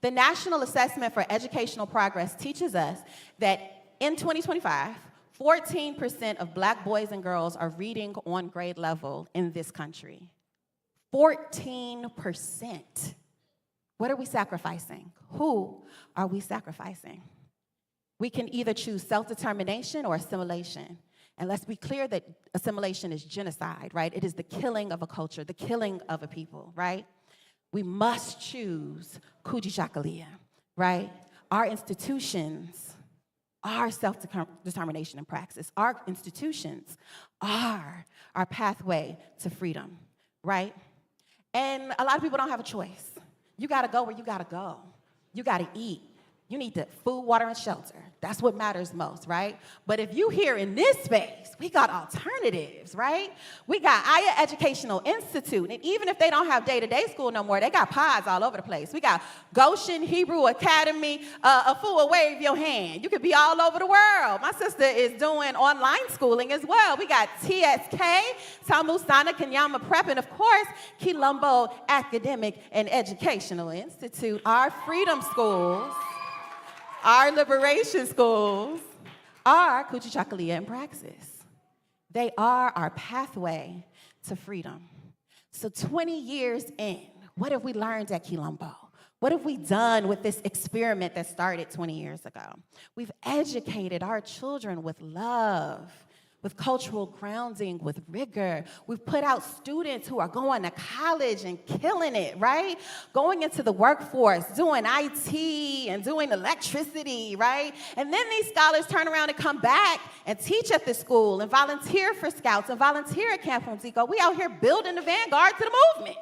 The National Assessment for Educational Progress teaches us that in 2025, 14% of Black boys and girls are reading on grade level in this country. 14%. What are we sacrificing? Who are we sacrificing? We can either choose self-determination or assimilation. And let's be clear that assimilation is genocide, right? It is the killing of a culture, the killing of a people, right? We must choose Kujichagulia, right? Our institutions are self-determination in praxis. Our institutions are our pathway to freedom, right? And a lot of people don't have a choice. You gotta go where you gotta go. You gotta eat. You need the food, water, and shelter. That's what matters most, right? But if you here in this space, we got alternatives, right? We got Aya Educational Institute, and even if they don't have day-to-day school no more, they got pods all over the place. We got Goshen Hebrew Academy, Afua, wave your hand. You could be all over the world. My sister is doing online schooling as well. We got TSK, Talmud Sana Kenyama Prep, and of course, Quilombo Academic and Educational Institute, our freedom schools. Our liberation schools are Kujichagulia in praxis. They are our pathway to freedom. So 20 years in, what have we learned at Quilombo? What have we done with this experiment that started 20 years ago? We've educated our children with love, with cultural grounding, with rigor. We've put out students who are going to college and killing it, right? Going into the workforce, doing IT and doing electricity, right? And then these scholars turn around and come back and teach at the school and volunteer for Scouts and volunteer at Camp Hunzico. We out here building the vanguard to the movement.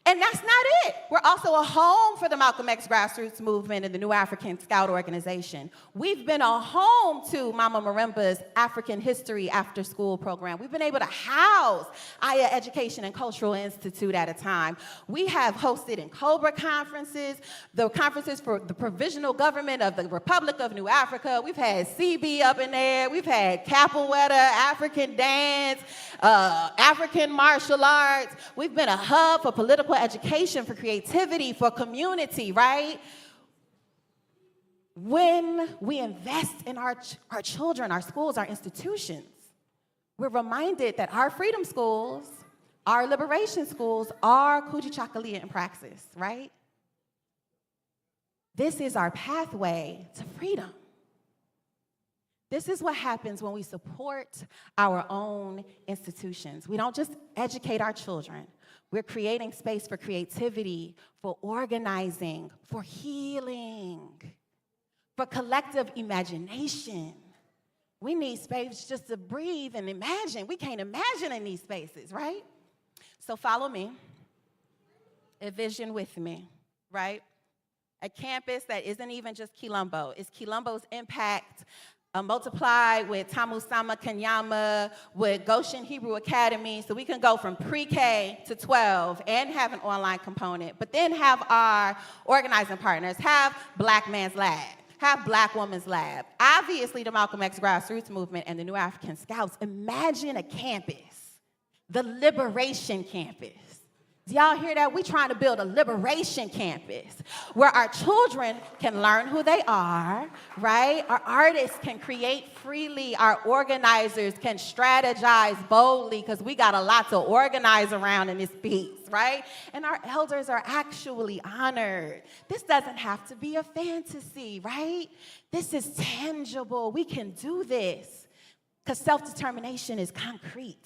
And that's not it. We're also a home for the Malcolm X grassroots movement and the New African Scout Organization. We've been a home to Mama Marimba's African History After School program. We've been able to house Aya Education and Cultural Institute at a time. We have hosted in Cobra conferences, the conferences for the provisional government of the Republic of New Africa. We've had CB up in there. We've had capoeira, African dance, African martial arts. We've been a hub for political education, for creativity, for community, right? When we invest in our children, our schools, our institutions, we're reminded that our freedom schools, our liberation schools are Kujichagulia in praxis, right? This is our pathway to freedom. This is what happens when we support our own institutions. We don't just educate our children. We're creating space for creativity, for organizing, for healing, for collective imagination. We need space just to breathe and imagine. We can't imagine in these spaces, right? So follow me. Envision with me, right? A campus that isn't even just Quilombo. It's Quilombo's impact multiplied with Tamusama Kanyama, with Goshen Hebrew Academy, so we can go from pre-K to 12 and have an online component, but then have our organizing partners, have Black Man's Lab, have Black Woman's Lab, obviously the Malcolm X grassroots movement and the New African Scouts. Imagine a campus, the Liberation Campus. Do y'all hear that? We're trying to build a liberation campus where our children can learn who they are, right? Our artists can create freely. Our organizers can strategize boldly because we got a lot to organize around in this piece, right? And our elders are actually honored. This doesn't have to be a fantasy, right? This is tangible. We can do this because self-determination is concrete,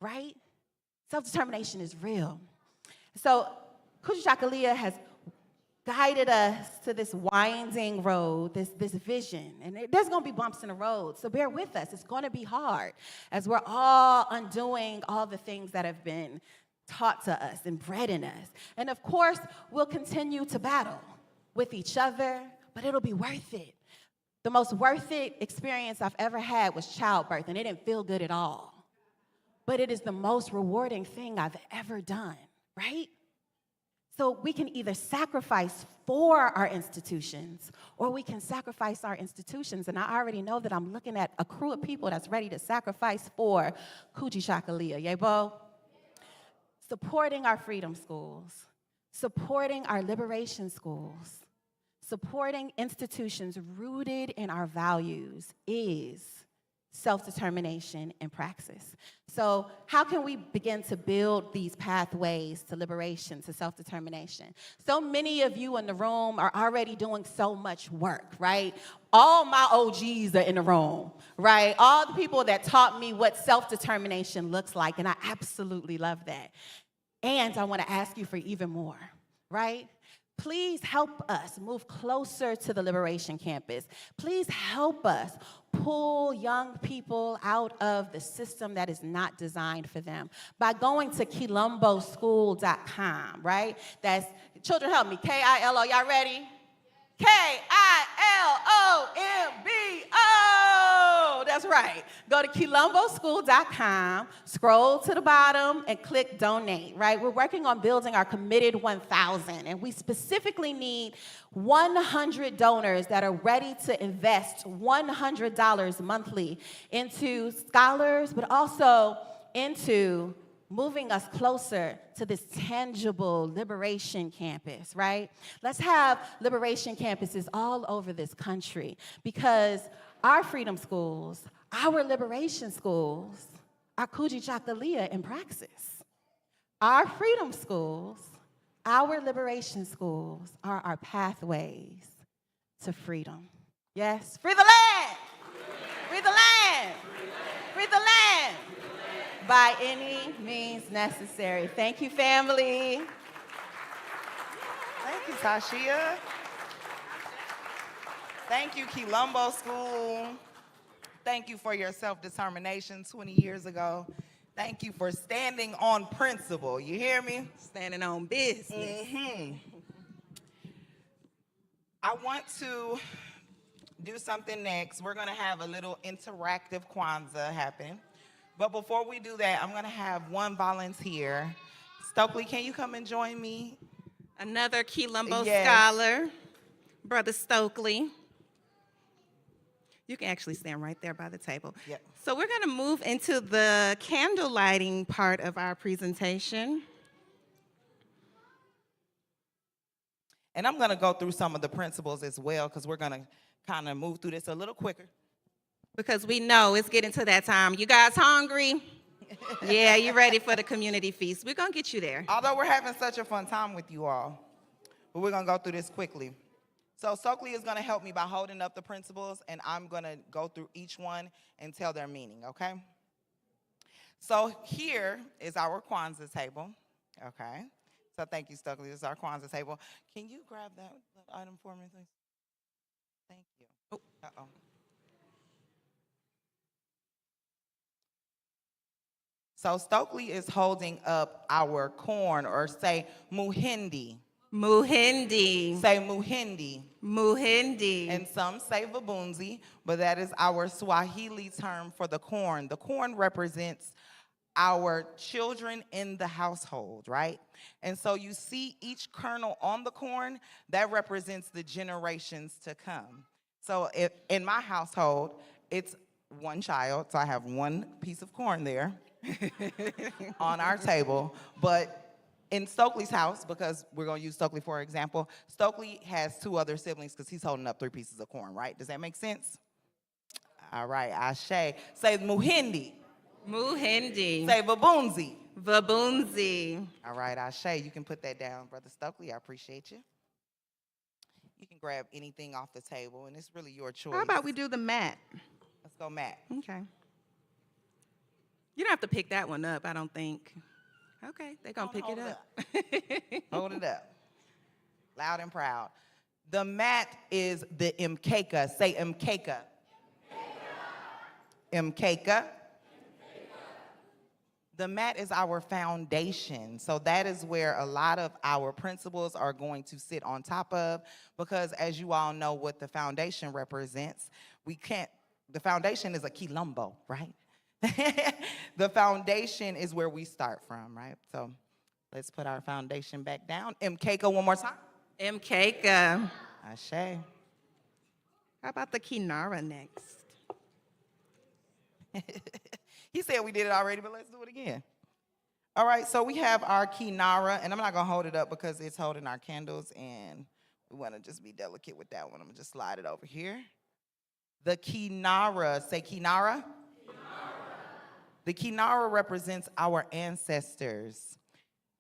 right? Self-determination is real. So Kujichagulia has guided us to this winding road, this vision. And there's going to be bumps in the road, so bear with us. It's going to be hard as we're all undoing all the things that have been taught to us and bred in us. And of course, we'll continue to battle with each other, but it'll be worth it. The most worth it experience I've ever had was childbirth, and it didn't feel good at all. But it is the most rewarding thing I've ever done. Right? So we can either sacrifice for our institutions or we can sacrifice our institutions. And I already know that I'm looking at a crew of people that's ready to sacrifice for Kujichagulia. Yebo? Supporting our freedom schools, supporting our liberation schools, supporting institutions rooted in our values is self-determination in praxis. So how can we begin to build these pathways to liberation, to self-determination? So many of you in the room are already doing so much work, right? All my OGs are in the room, right? All the people that taught me what self-determination looks like, and I absolutely love that. And I want to ask you for even more, right? Please help us move closer to the Liberation Campus. Please help us pull young people out of the system that is not designed for them by going to kilomboschool.com, right? That's, children help me, K-I-L-O, y'all ready? K-I-L-O-M-B-O, that's right. Go to kilomboschool.com, scroll to the bottom, and click donate, right? We're working on building our committed 1,000, and we specifically need 100 donors that are ready to invest $100 monthly into scholars, but also into moving us closer to this tangible liberation campus, right? Let's have liberation campuses all over this country because our freedom schools, our liberation schools, are Kujichagulia in praxis. Our freedom schools, our liberation schools are our pathways to freedom. Yes, free the land! Free the land! Free the land! By any means necessary. Thank you, family. Thank you, Tashia. Thank you, Quilombo School. Thank you for your self-determination 20 years ago. Thank you for standing on principle. You hear me? Standing on business. Mm-hmm. I want to do something next. We're going to have a little interactive Kwanzaa happen. But before we do that, I'm going to have one volunteer. Stokely, can you come and join me? Another Quilombo Yes. scholar, Brother Stokely. You can actually stand right there by the table. Yep. So we're going to move into the candle lighting part of our presentation. And I'm going to go through some of the principles as well because we're going to kind of move through this a little quicker. Because we know it's getting to that time. You guys hungry? Yeah, you ready for the community feast. We're going to get you there. Although we're having such a fun time with you all, but we're going to go through this quickly. So Stokely is going to help me by holding up the principles, and I'm going to go through each one and tell their meaning, okay? So here is our Kwanzaa table, okay? So thank you, Stokely. This is our Kwanzaa table. Can you grab that item for me, please? Thank you. Oh, uh-oh. So Stokely is holding up our corn, or say muhindi. Muhindi. Say muhindi. Muhindi. And some say vabunzi, but that is our Swahili term for the corn. The corn represents our children in the household, right? And so you see each kernel on the corn, that represents the generations to come. So if in my household, it's one child, so I have one piece of corn there on our table, but in Stokely's house, because we're going to use Stokely for example, Stokely has 2 other siblings because he's holding up 3 pieces of corn, right? Does that make sense? All right, Ashe. Say muhindi. Muhindi. Say vabunzi. Vabunzi. All right, Ashe, you can put that down, Brother Stokely. I appreciate you. You can grab anything off the table, and it's really your choice. How about we do the mat? Let's go mat. Okay. You don't have to pick that one up, I don't think. Okay, they're going to pick it up. Hold it up. Loud and proud. The mat is the mkeka. Say mkeka. Mkeka. The mat is our foundation. So that is where a lot of our principles are going to sit on top of, because as you all know what the foundation represents, the foundation is a quilombo, right? The foundation is where we start from, right? So let's put our foundation back down. Mkeka one more time. Mkeka. Ashe. How about the kinara next? He said we did it already, but let's do it again. All right, so we have our kinara, and I'm not going to hold it up because it's holding our candles, and we want to just be delicate with that one. I'm going to just slide it over here. The kinara, say kinara. The kinara represents our ancestors.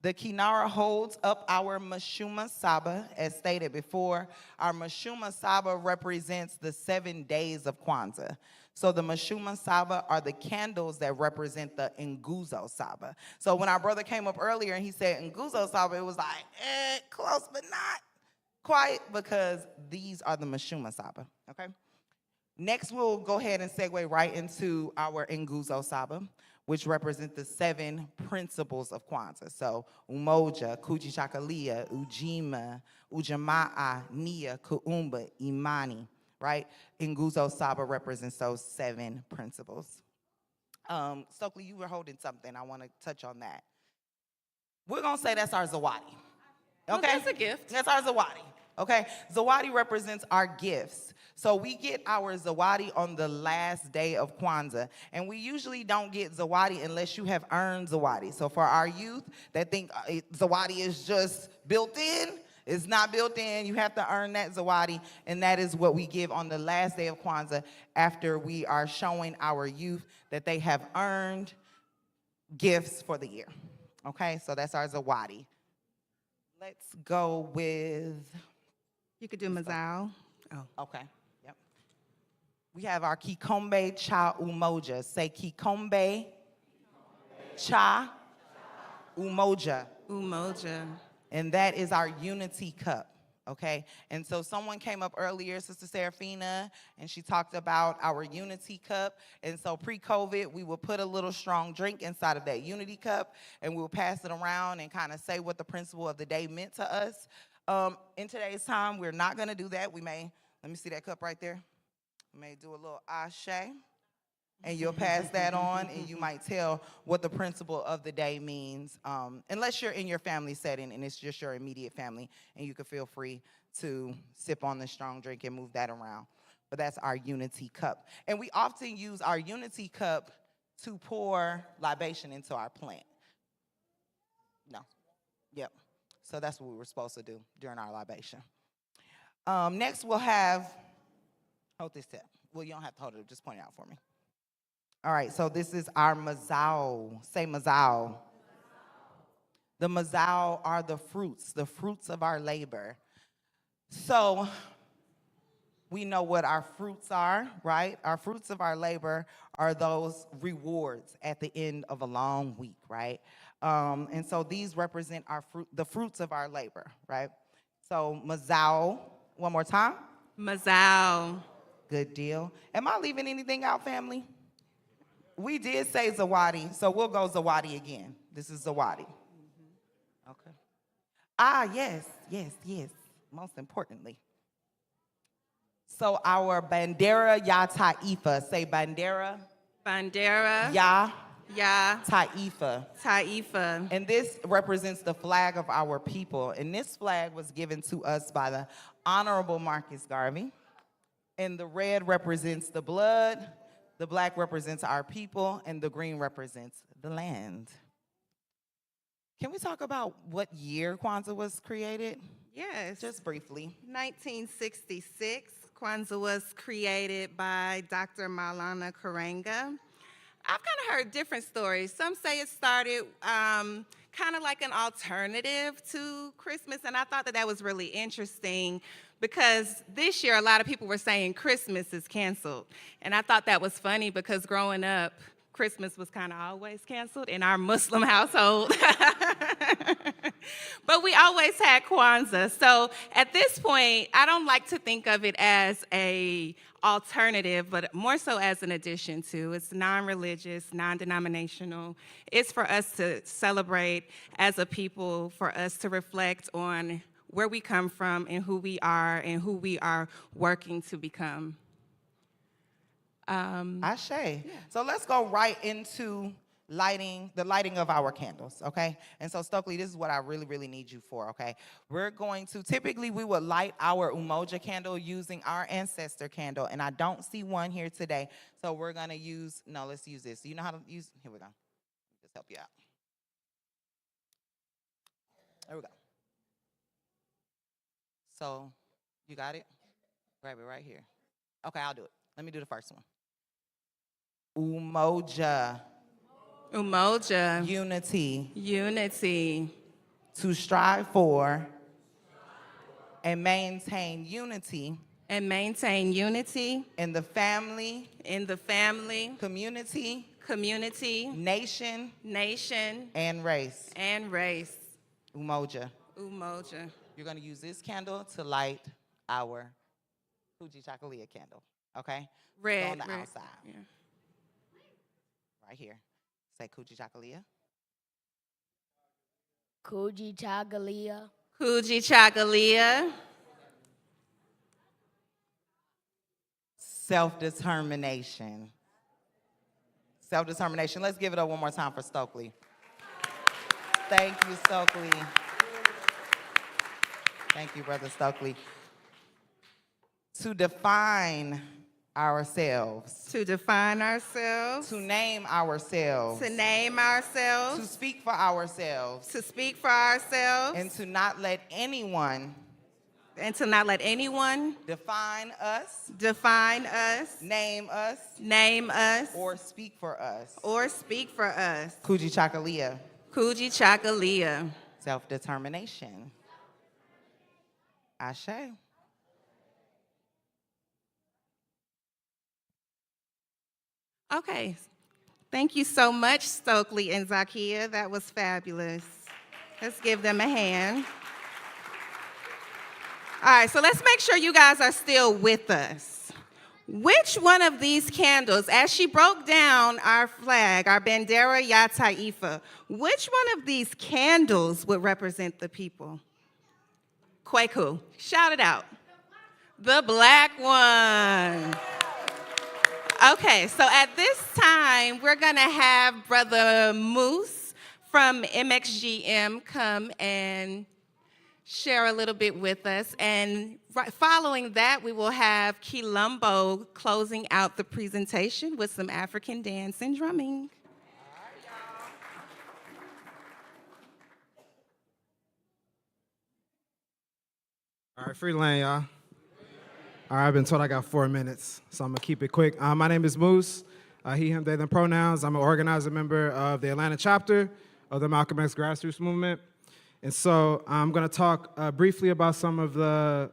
The kinara holds up our mashuma saba, as stated before. Our mashuma saba represents the 7 days of Kwanzaa. So the mashuma saba are the candles that represent the nguzo saba. So when our brother came up earlier and he said nguzo saba, it was like, close but not quite, because these are the mashuma saba, okay? Next, we'll go ahead and segue right into our nguzo saba, which represent the 7 principles of Kwanzaa. So umoja, kujichagulia, ujima, ujamaa, nia, kuumba, imani, right? Nguzo saba represents those 7 principles. Stokely, you were holding something. I want to touch on that. We're going to say that's our zawadi. Okay? Well, that's a gift. That's our zawadi. Okay? Zawadi represents our gifts. So we get our zawadi on the last day of Kwanzaa, and we usually don't get zawadi unless you have earned zawadi. So for our youth that think zawadi is just built in, it's not built in. You have to earn that zawadi, and that is what we give on the last day of Kwanzaa after we are showing our youth that they have earned gifts for the year. Okay, so that's our zawadi. Let's go with... You could do mazao. Oh. Okay. Yep. We have our kikombe cha umoja. Say kikombe cha umoja. Umoja. And that is our unity cup. Okay. And so someone came up earlier, Sister Serafina, and she talked about our unity cup. And so pre-COVID, we would put a little strong drink inside of that unity cup, and we'll pass it around and kind of say what the principle of the day meant to us. In today's time, we're not going to do that. We may, let me see that cup right there. We may do a little ashe, and you'll pass that on, and you might tell what the principle of the day means, unless you're in your family setting and it's just your immediate family, and you can feel free to sip on the strong drink and move that around. But that's our unity cup. And we often use our unity cup to pour libation into our plant. No. Yep. So that's what we were supposed to do during our libation. Next, we'll have, hold this tip. Well, you don't have to hold it, just point it out for me. All right, so this is our mazao. Say mazao. The mazao are the fruits of our labor. So we know what our fruits are, right? Our fruits of our labor are those rewards at the end of a long week, right? And so these represent the fruits of our labor, right? So Mazao, one more time. Mazao. Good deal. Am I leaving anything out, family? We did say Zawadi, so we'll go Zawadi again. This is Zawadi. Okay. Yes. Most importantly. So our Bandera Ya Taifa. Say Bandera. Bandera. Ya. Ya. Taifa. Taifa. And this represents the flag of our people. And this flag was given to us by the Honorable Marcus Garvey. And the red represents the blood, the black represents our people, and the green represents the land. Can we talk about what year Kwanzaa was created? Yes. Just briefly. 1966, Kwanzaa was created by Dr. Maulana Karenga. I've kind of heard different stories. Some say it started kind of like an alternative to Christmas, and I thought that was really interesting because this year a lot of people were saying Christmas is canceled. And I thought that was funny because growing up, Christmas was kind of always canceled in our Muslim household. But we always had Kwanzaa. So at this point, I don't like to think of it as a alternative, but more so as an addition to. It's non-religious, non-denominational. It's for us to celebrate as a people, for us to reflect on where we come from and who we are working to become. Ashe. Yeah. So let's go right into the lighting of our candles, okay? And so Stokely, this is what I really, really need you for, okay? We're going to, typically we would light our Umoja candle using our ancestor candle, and I don't see one here today. So we're gonna let's use this. You know how to use, here we go. Just help you out. There we go. So, you got it? Grab it right here. Okay, I'll do it. Let me do the first one. Umoja. Umoja. Unity. Unity. To strive for and maintain unity. And maintain unity. In the family. In the family. Community. Community. Nation. Nation. And race. And race. Umoja. Umoja. You're going to use this candle to light our Kujichagulia candle, okay? Red. On the red. outside. Yeah. Right here. Say Kujichagulia. Kujichagulia. Kujichagulia. Self-determination. Self-determination. Let's give it up one more time for Stokely. Thank you, Stokely. Thank you, Brother Stokely. To define ourselves. To define ourselves. To name ourselves. To name ourselves. To speak for ourselves. To speak for ourselves. And to not let anyone. And to not let anyone. Define us. Define us. Name us. Name us. Or speak for us. Or speak for us. Kujichagulia. Kujichagulia. Self-determination. Ashe. Okay. Thank you so much, Stokely and Zakia. That was fabulous. Let's give them a hand. All right, so let's make sure you guys are still with us. Which one of these candles, as she broke down our flag, our Bandera Ya Taifa, which one of these candles would represent the people? Kwaku, shout it out. The black one. Okay, so at this time, we're gonna have Brother Moose from MXGM come and share a little bit with us. And following that, we will have Kilumbo closing out the presentation with some African dance and drumming. All right, free lane, y'all. All right, I've been told I got 4 minutes, so I'm gonna keep it quick. My name is Moose, he, him, they, them pronouns. I'm an organizing member of the Atlanta chapter of the Malcolm X grassroots movement. And so I'm gonna talk briefly about some of the,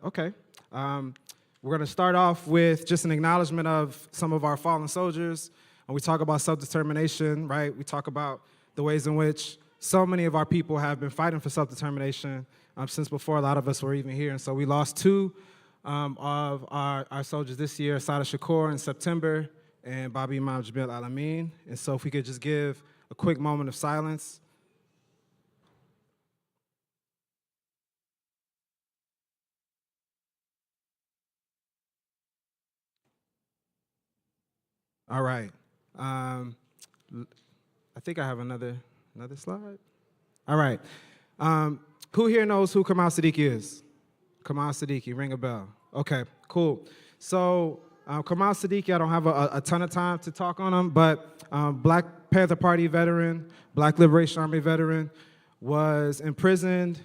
We're going to start off with just an acknowledgement of some of our fallen soldiers. When we talk about self-determination, right, we talk about the ways in which so many of our people have been fighting for self-determination since before a lot of us were even here. And so we lost two of our soldiers this year, Sada Shakur in September and Bobby Imam Jamil Alameen. And so if we could just give a quick moment of silence. All right. I think I have another slide. All right. Who here knows who Kamal Siddiqui is? Kamal Siddiqui, ring a bell. Okay, cool. So Kamal Siddiqui, I don't have a ton of time to talk on him, but Black Panther Party veteran, Black Liberation Army veteran, was imprisoned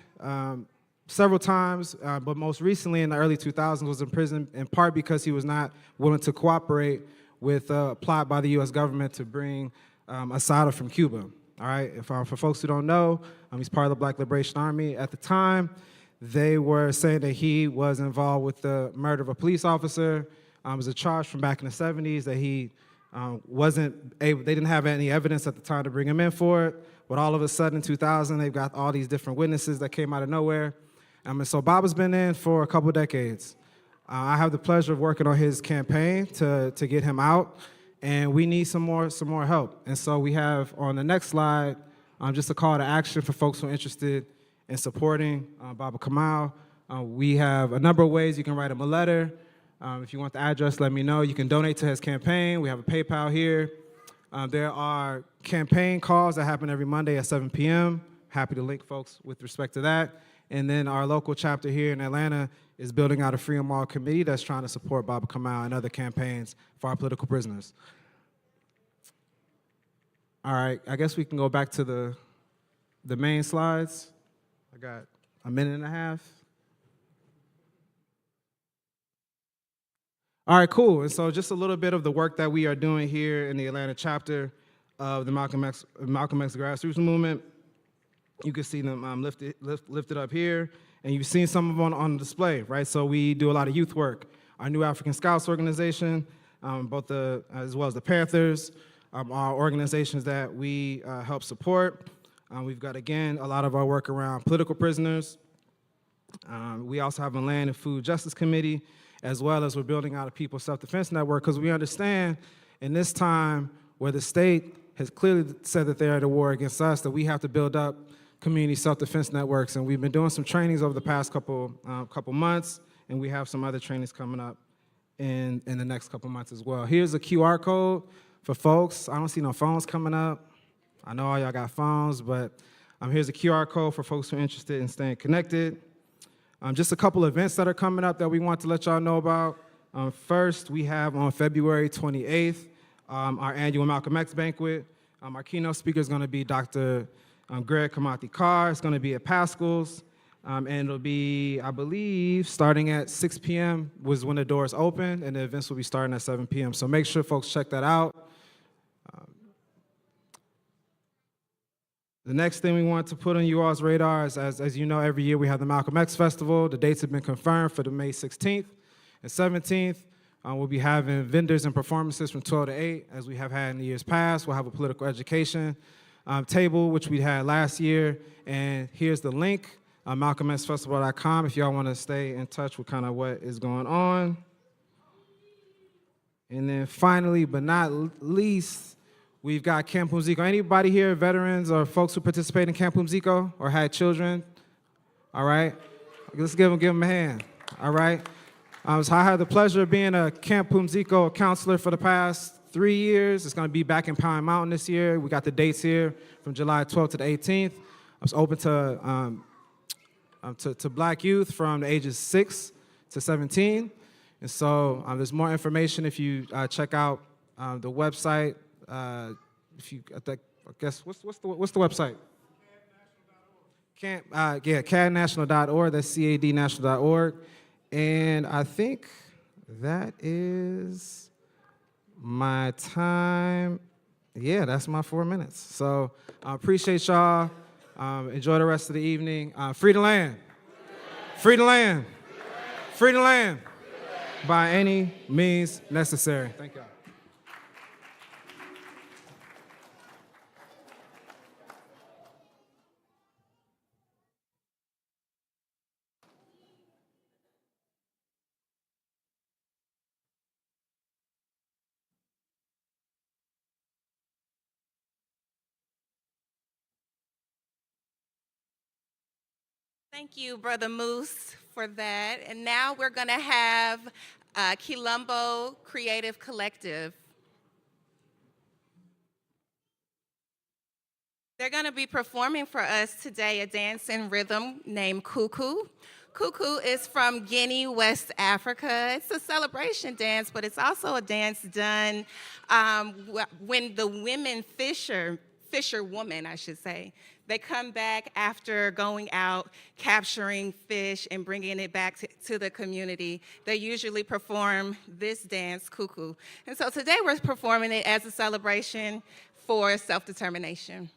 several times, but most recently in the early 2000s was imprisoned in part because he was not willing to cooperate with a plot by the U.S. government to bring Assad from Cuba. All right, for folks who don't know, he's part of the Black Liberation Army. At the time, they were saying that he was involved with the murder of a police officer. It was a charge from back in the 70s that he wasn't able, they didn't have any evidence at the time to bring him in for it. But all of a sudden in 2000, they've got all these different witnesses that came out of nowhere. And so Bob has been in for a couple decades. I have the pleasure of working on his campaign to get him out, and we need some more help. And so we have on the next slide just a call to action for folks who are interested in supporting Baba Kamal. We have a number of ways you can write him a letter. If you want the address, let me know. You can donate to his campaign. We have a PayPal here. There are campaign calls that happen every Monday at 7 p.m. Happy to link folks with respect to that. And then our local chapter here in Atlanta is building out a Free 'em All committee that's trying to support Baba Kamal and other campaigns for our political prisoners. All right, I guess we can go back to the main slides. I got a minute and a half. All right, cool. And so just a little bit of the work that we are doing here in the Atlanta chapter of the Malcolm X grassroots movement. You can see them lifted up here, and you've seen some of them on display, right? So we do a lot of youth work. Our New African Scouts organization, as well as the Panthers, are organizations that we help support. We've got, again, a lot of our work around political prisoners. We also have a Land and Food Justice Committee, as well as we're building out a People's Self-Defense Network, because we understand in this time where the state has clearly said that they're at a war against us, that we have to build up community self-defense networks. And we've been doing some trainings over the past couple months, and we have some other trainings coming up in the next couple months as well. Here's a QR code for folks. I don't see no phones coming up. I know all y'all got phones, but here's a QR code for folks who are interested in staying connected. Just a couple events that are coming up that we want to let y'all know about. First, we have on February 28th, our annual Malcolm X banquet. Our keynote speaker is going to be Dr. Greg Kamati Carr. It's going to be at Pascal's, and it'll be, I believe, starting at 6 p.m. was when the doors open, and the events will be starting at 7 p.m. So make sure folks check that out. The next thing we want to put on you all's radar is, as you know, every year we have the Malcolm X Festival. The dates have been confirmed for the May 16th and 17th. We'll be having vendors and performances from 12 to 8, as we have had in the years past. We'll have a political education table, which we had last year. And here's the link, malcolmxfestival.com, if y'all want to stay in touch with kind of what is going on. And then finally, but not least, we've got Camp Umzico. Anybody here, veterans or folks who participate in Camp Umzico or had children? All right, let's give them a hand. All right. So I had the pleasure of being a Camp Umzico counselor for the past 3 years. It's going to be back in Pine Mountain this year. We got the dates here from July 12th to the 18th. I was open to Black youth from the ages 6 to 17. And so there's more information if you check out the website. What's the website? cadnational.org. That's cadnational.org. And I think that is my time. Yeah, that's my 4 minutes. So I appreciate y'all. Enjoy the rest of the evening. Free the land. Free the land. Free the land. by any means necessary. Thank y'all. Thank you, Brother Moose, for that. And now we're going to have Quilombo Creative Collective. They're going to be performing for us today a dance and rhythm named Kuku. Kuku is from Guinea, West Africa. It's a celebration dance, but it's also a dance done when the fisherwoman, I should say, they come back after going out, capturing fish and bringing it back to the community. They usually perform this dance, Kuku. And so today we're performing it as a celebration for self-determination.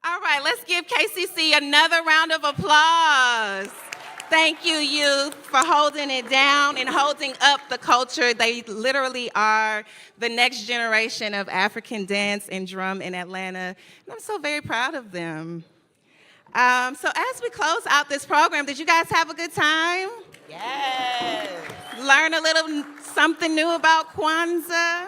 All right, let's give KCC another round of applause. Thank you, youth, for holding it down and holding up the culture. They literally are the next generation of African dance and drum in Atlanta, and I'm so very proud of them. So as we close out this program, did you guys have a good time? Yes. Learn a little something new about Kwanzaa?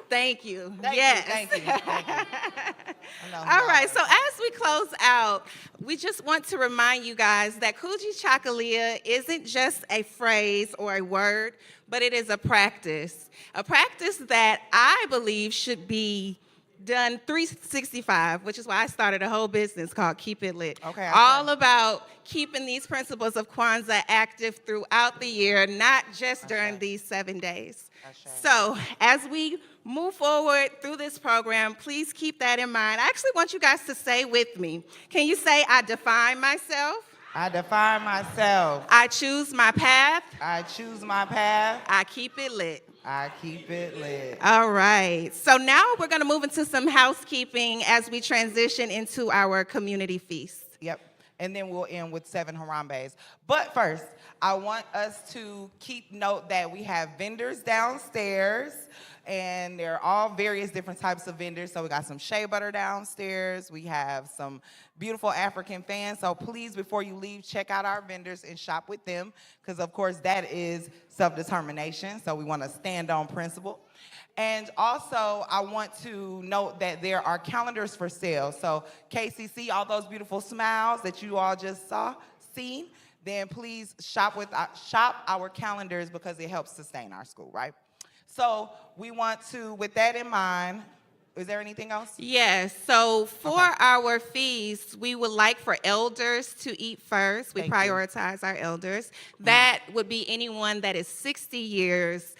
Thank you. Thank yes. you. Thank you. Thank you. I know All right, so as we close out, we just want to remind you guys that Kujichagulia isn't just a phrase or a word, but it is a practice that I believe should be done 365, which is why I started a whole business called Keep It Lit. Okay, All about keeping these principles of Kwanzaa active throughout the year, not just during these 7 days. So as we move forward through this program, please keep that in mind. I actually want you guys to say with me. Can you say, I define myself? I define myself. I choose my path. I choose my path. I keep it lit. I keep it lit. All right. So now we're going to move into some housekeeping as we transition into our community feast. Yep. And then we'll end with 7 Harambe's. But first, I want us to keep note that we have vendors downstairs, and they're all various different types of vendors. So we got some shea butter downstairs. We have some beautiful African fans. So please, before you leave, check out our vendors and shop with them, because of course that is self-determination. So we want to stand on principle. And also, I want to note that there are calendars for sale. So KCC, all those beautiful smiles that you all just seen, then please shop our calendars, because it helps sustain our school, right? So we want to, with that in mind, is there anything else? Yes. So for our feast, we would like for elders to eat first. We prioritize our elders. That would be anyone that is 60 years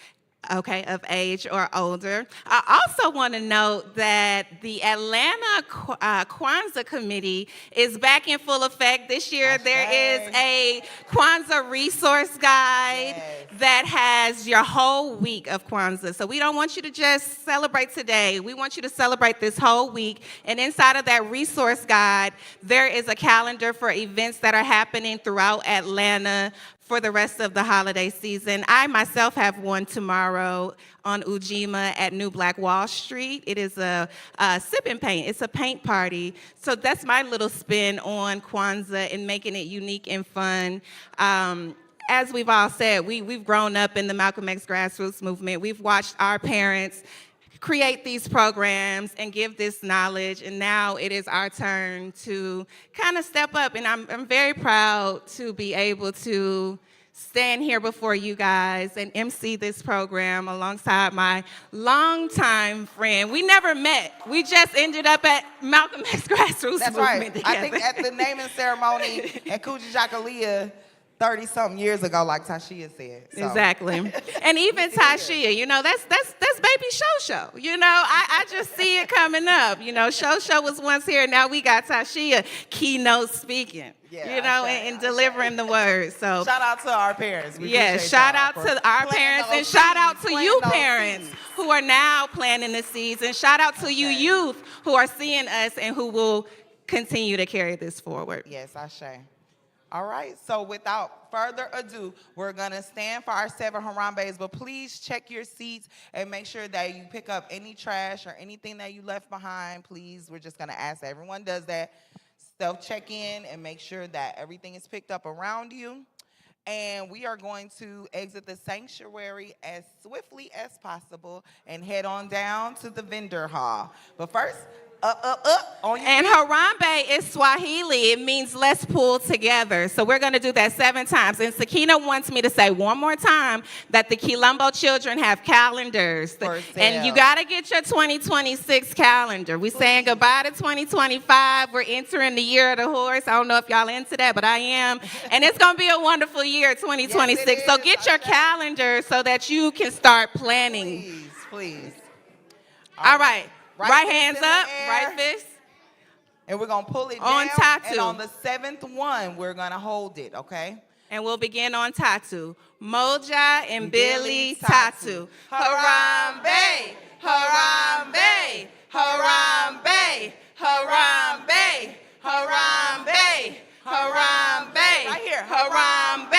of age or older. I also want to note that the Atlanta Kwanzaa Committee is back in full effect. This year there is a Kwanzaa resource guide that has your whole week of Kwanzaa. So we don't want you to just celebrate today. We want you to celebrate this whole week. And inside of that resource guide, there is a calendar for events that are happening throughout Atlanta for the rest of the holiday season. I myself have one tomorrow on Ujima at New Black Wall Street. It is a sip and paint. It's a paint party. So that's my little spin on Kwanzaa and making it unique and fun. As we've all said, we've grown up in the Malcolm X grassroots movement. We've watched our parents create these programs and give this knowledge, and now it is our turn to kind of step up, and I'm very proud to be able to stand here before you guys and MC this program alongside my longtime friend. We never met. We just ended up at Malcolm X Grassroots That's Movement right. together. I think at the naming ceremony at Kujichagulia 30-something years ago, like Tashia said. So. Exactly. And even Tashia, you know, that's baby Show. You know, I just see it coming up. You know, Show was once here, now we got Tashia keynote speaking. Yeah, you know, and delivering the word. So shout out to our parents. Yes, shout out to our parents, and shout out to you parents who are now planting the seeds, and shout out to you youth who are seeing us and who will continue to carry this forward. Yes, Ashe. All right, so without further ado, we're gonna stand for our 7 Harambe's, but please check your seats and make sure that you pick up any trash or anything that you left behind, please. We're just gonna ask that everyone does that. Self-check in and make sure that everything is picked up around you. And we are going to exit the sanctuary as swiftly as possible and head on down to the vendor hall. But first, up on your And feet. Harambe is Swahili. It means let's pull together. So we're going to do that 7 times. And Sakina wants me to say one more time that the Quilombo children have calendars. And you got to get your 2026 calendar. We're saying goodbye to 2025. We're entering the year of the horse. I don't know if y'all into that, but I am. And it's going to be a wonderful year, 2026. Yes, so get your calendar so that you can start planning. Please. All right. Right fist hands in the up, air. right fist. And we're going to pull it On down. Tatu. And on the 7th one, we're going to hold it, okay? And we'll begin on Tatu. Moja and Billy Tatu. Harambe, Harambe, Harambe, Harambe, Harambe, Harambe. Right here. Harambe.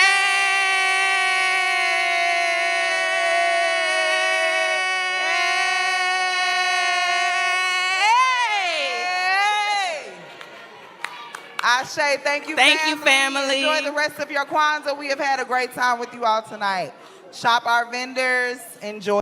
Ashe, thank you, family. Enjoy the rest of your Kwanzaa. We have had a great time with you all tonight. Shop our vendors. Enjoy.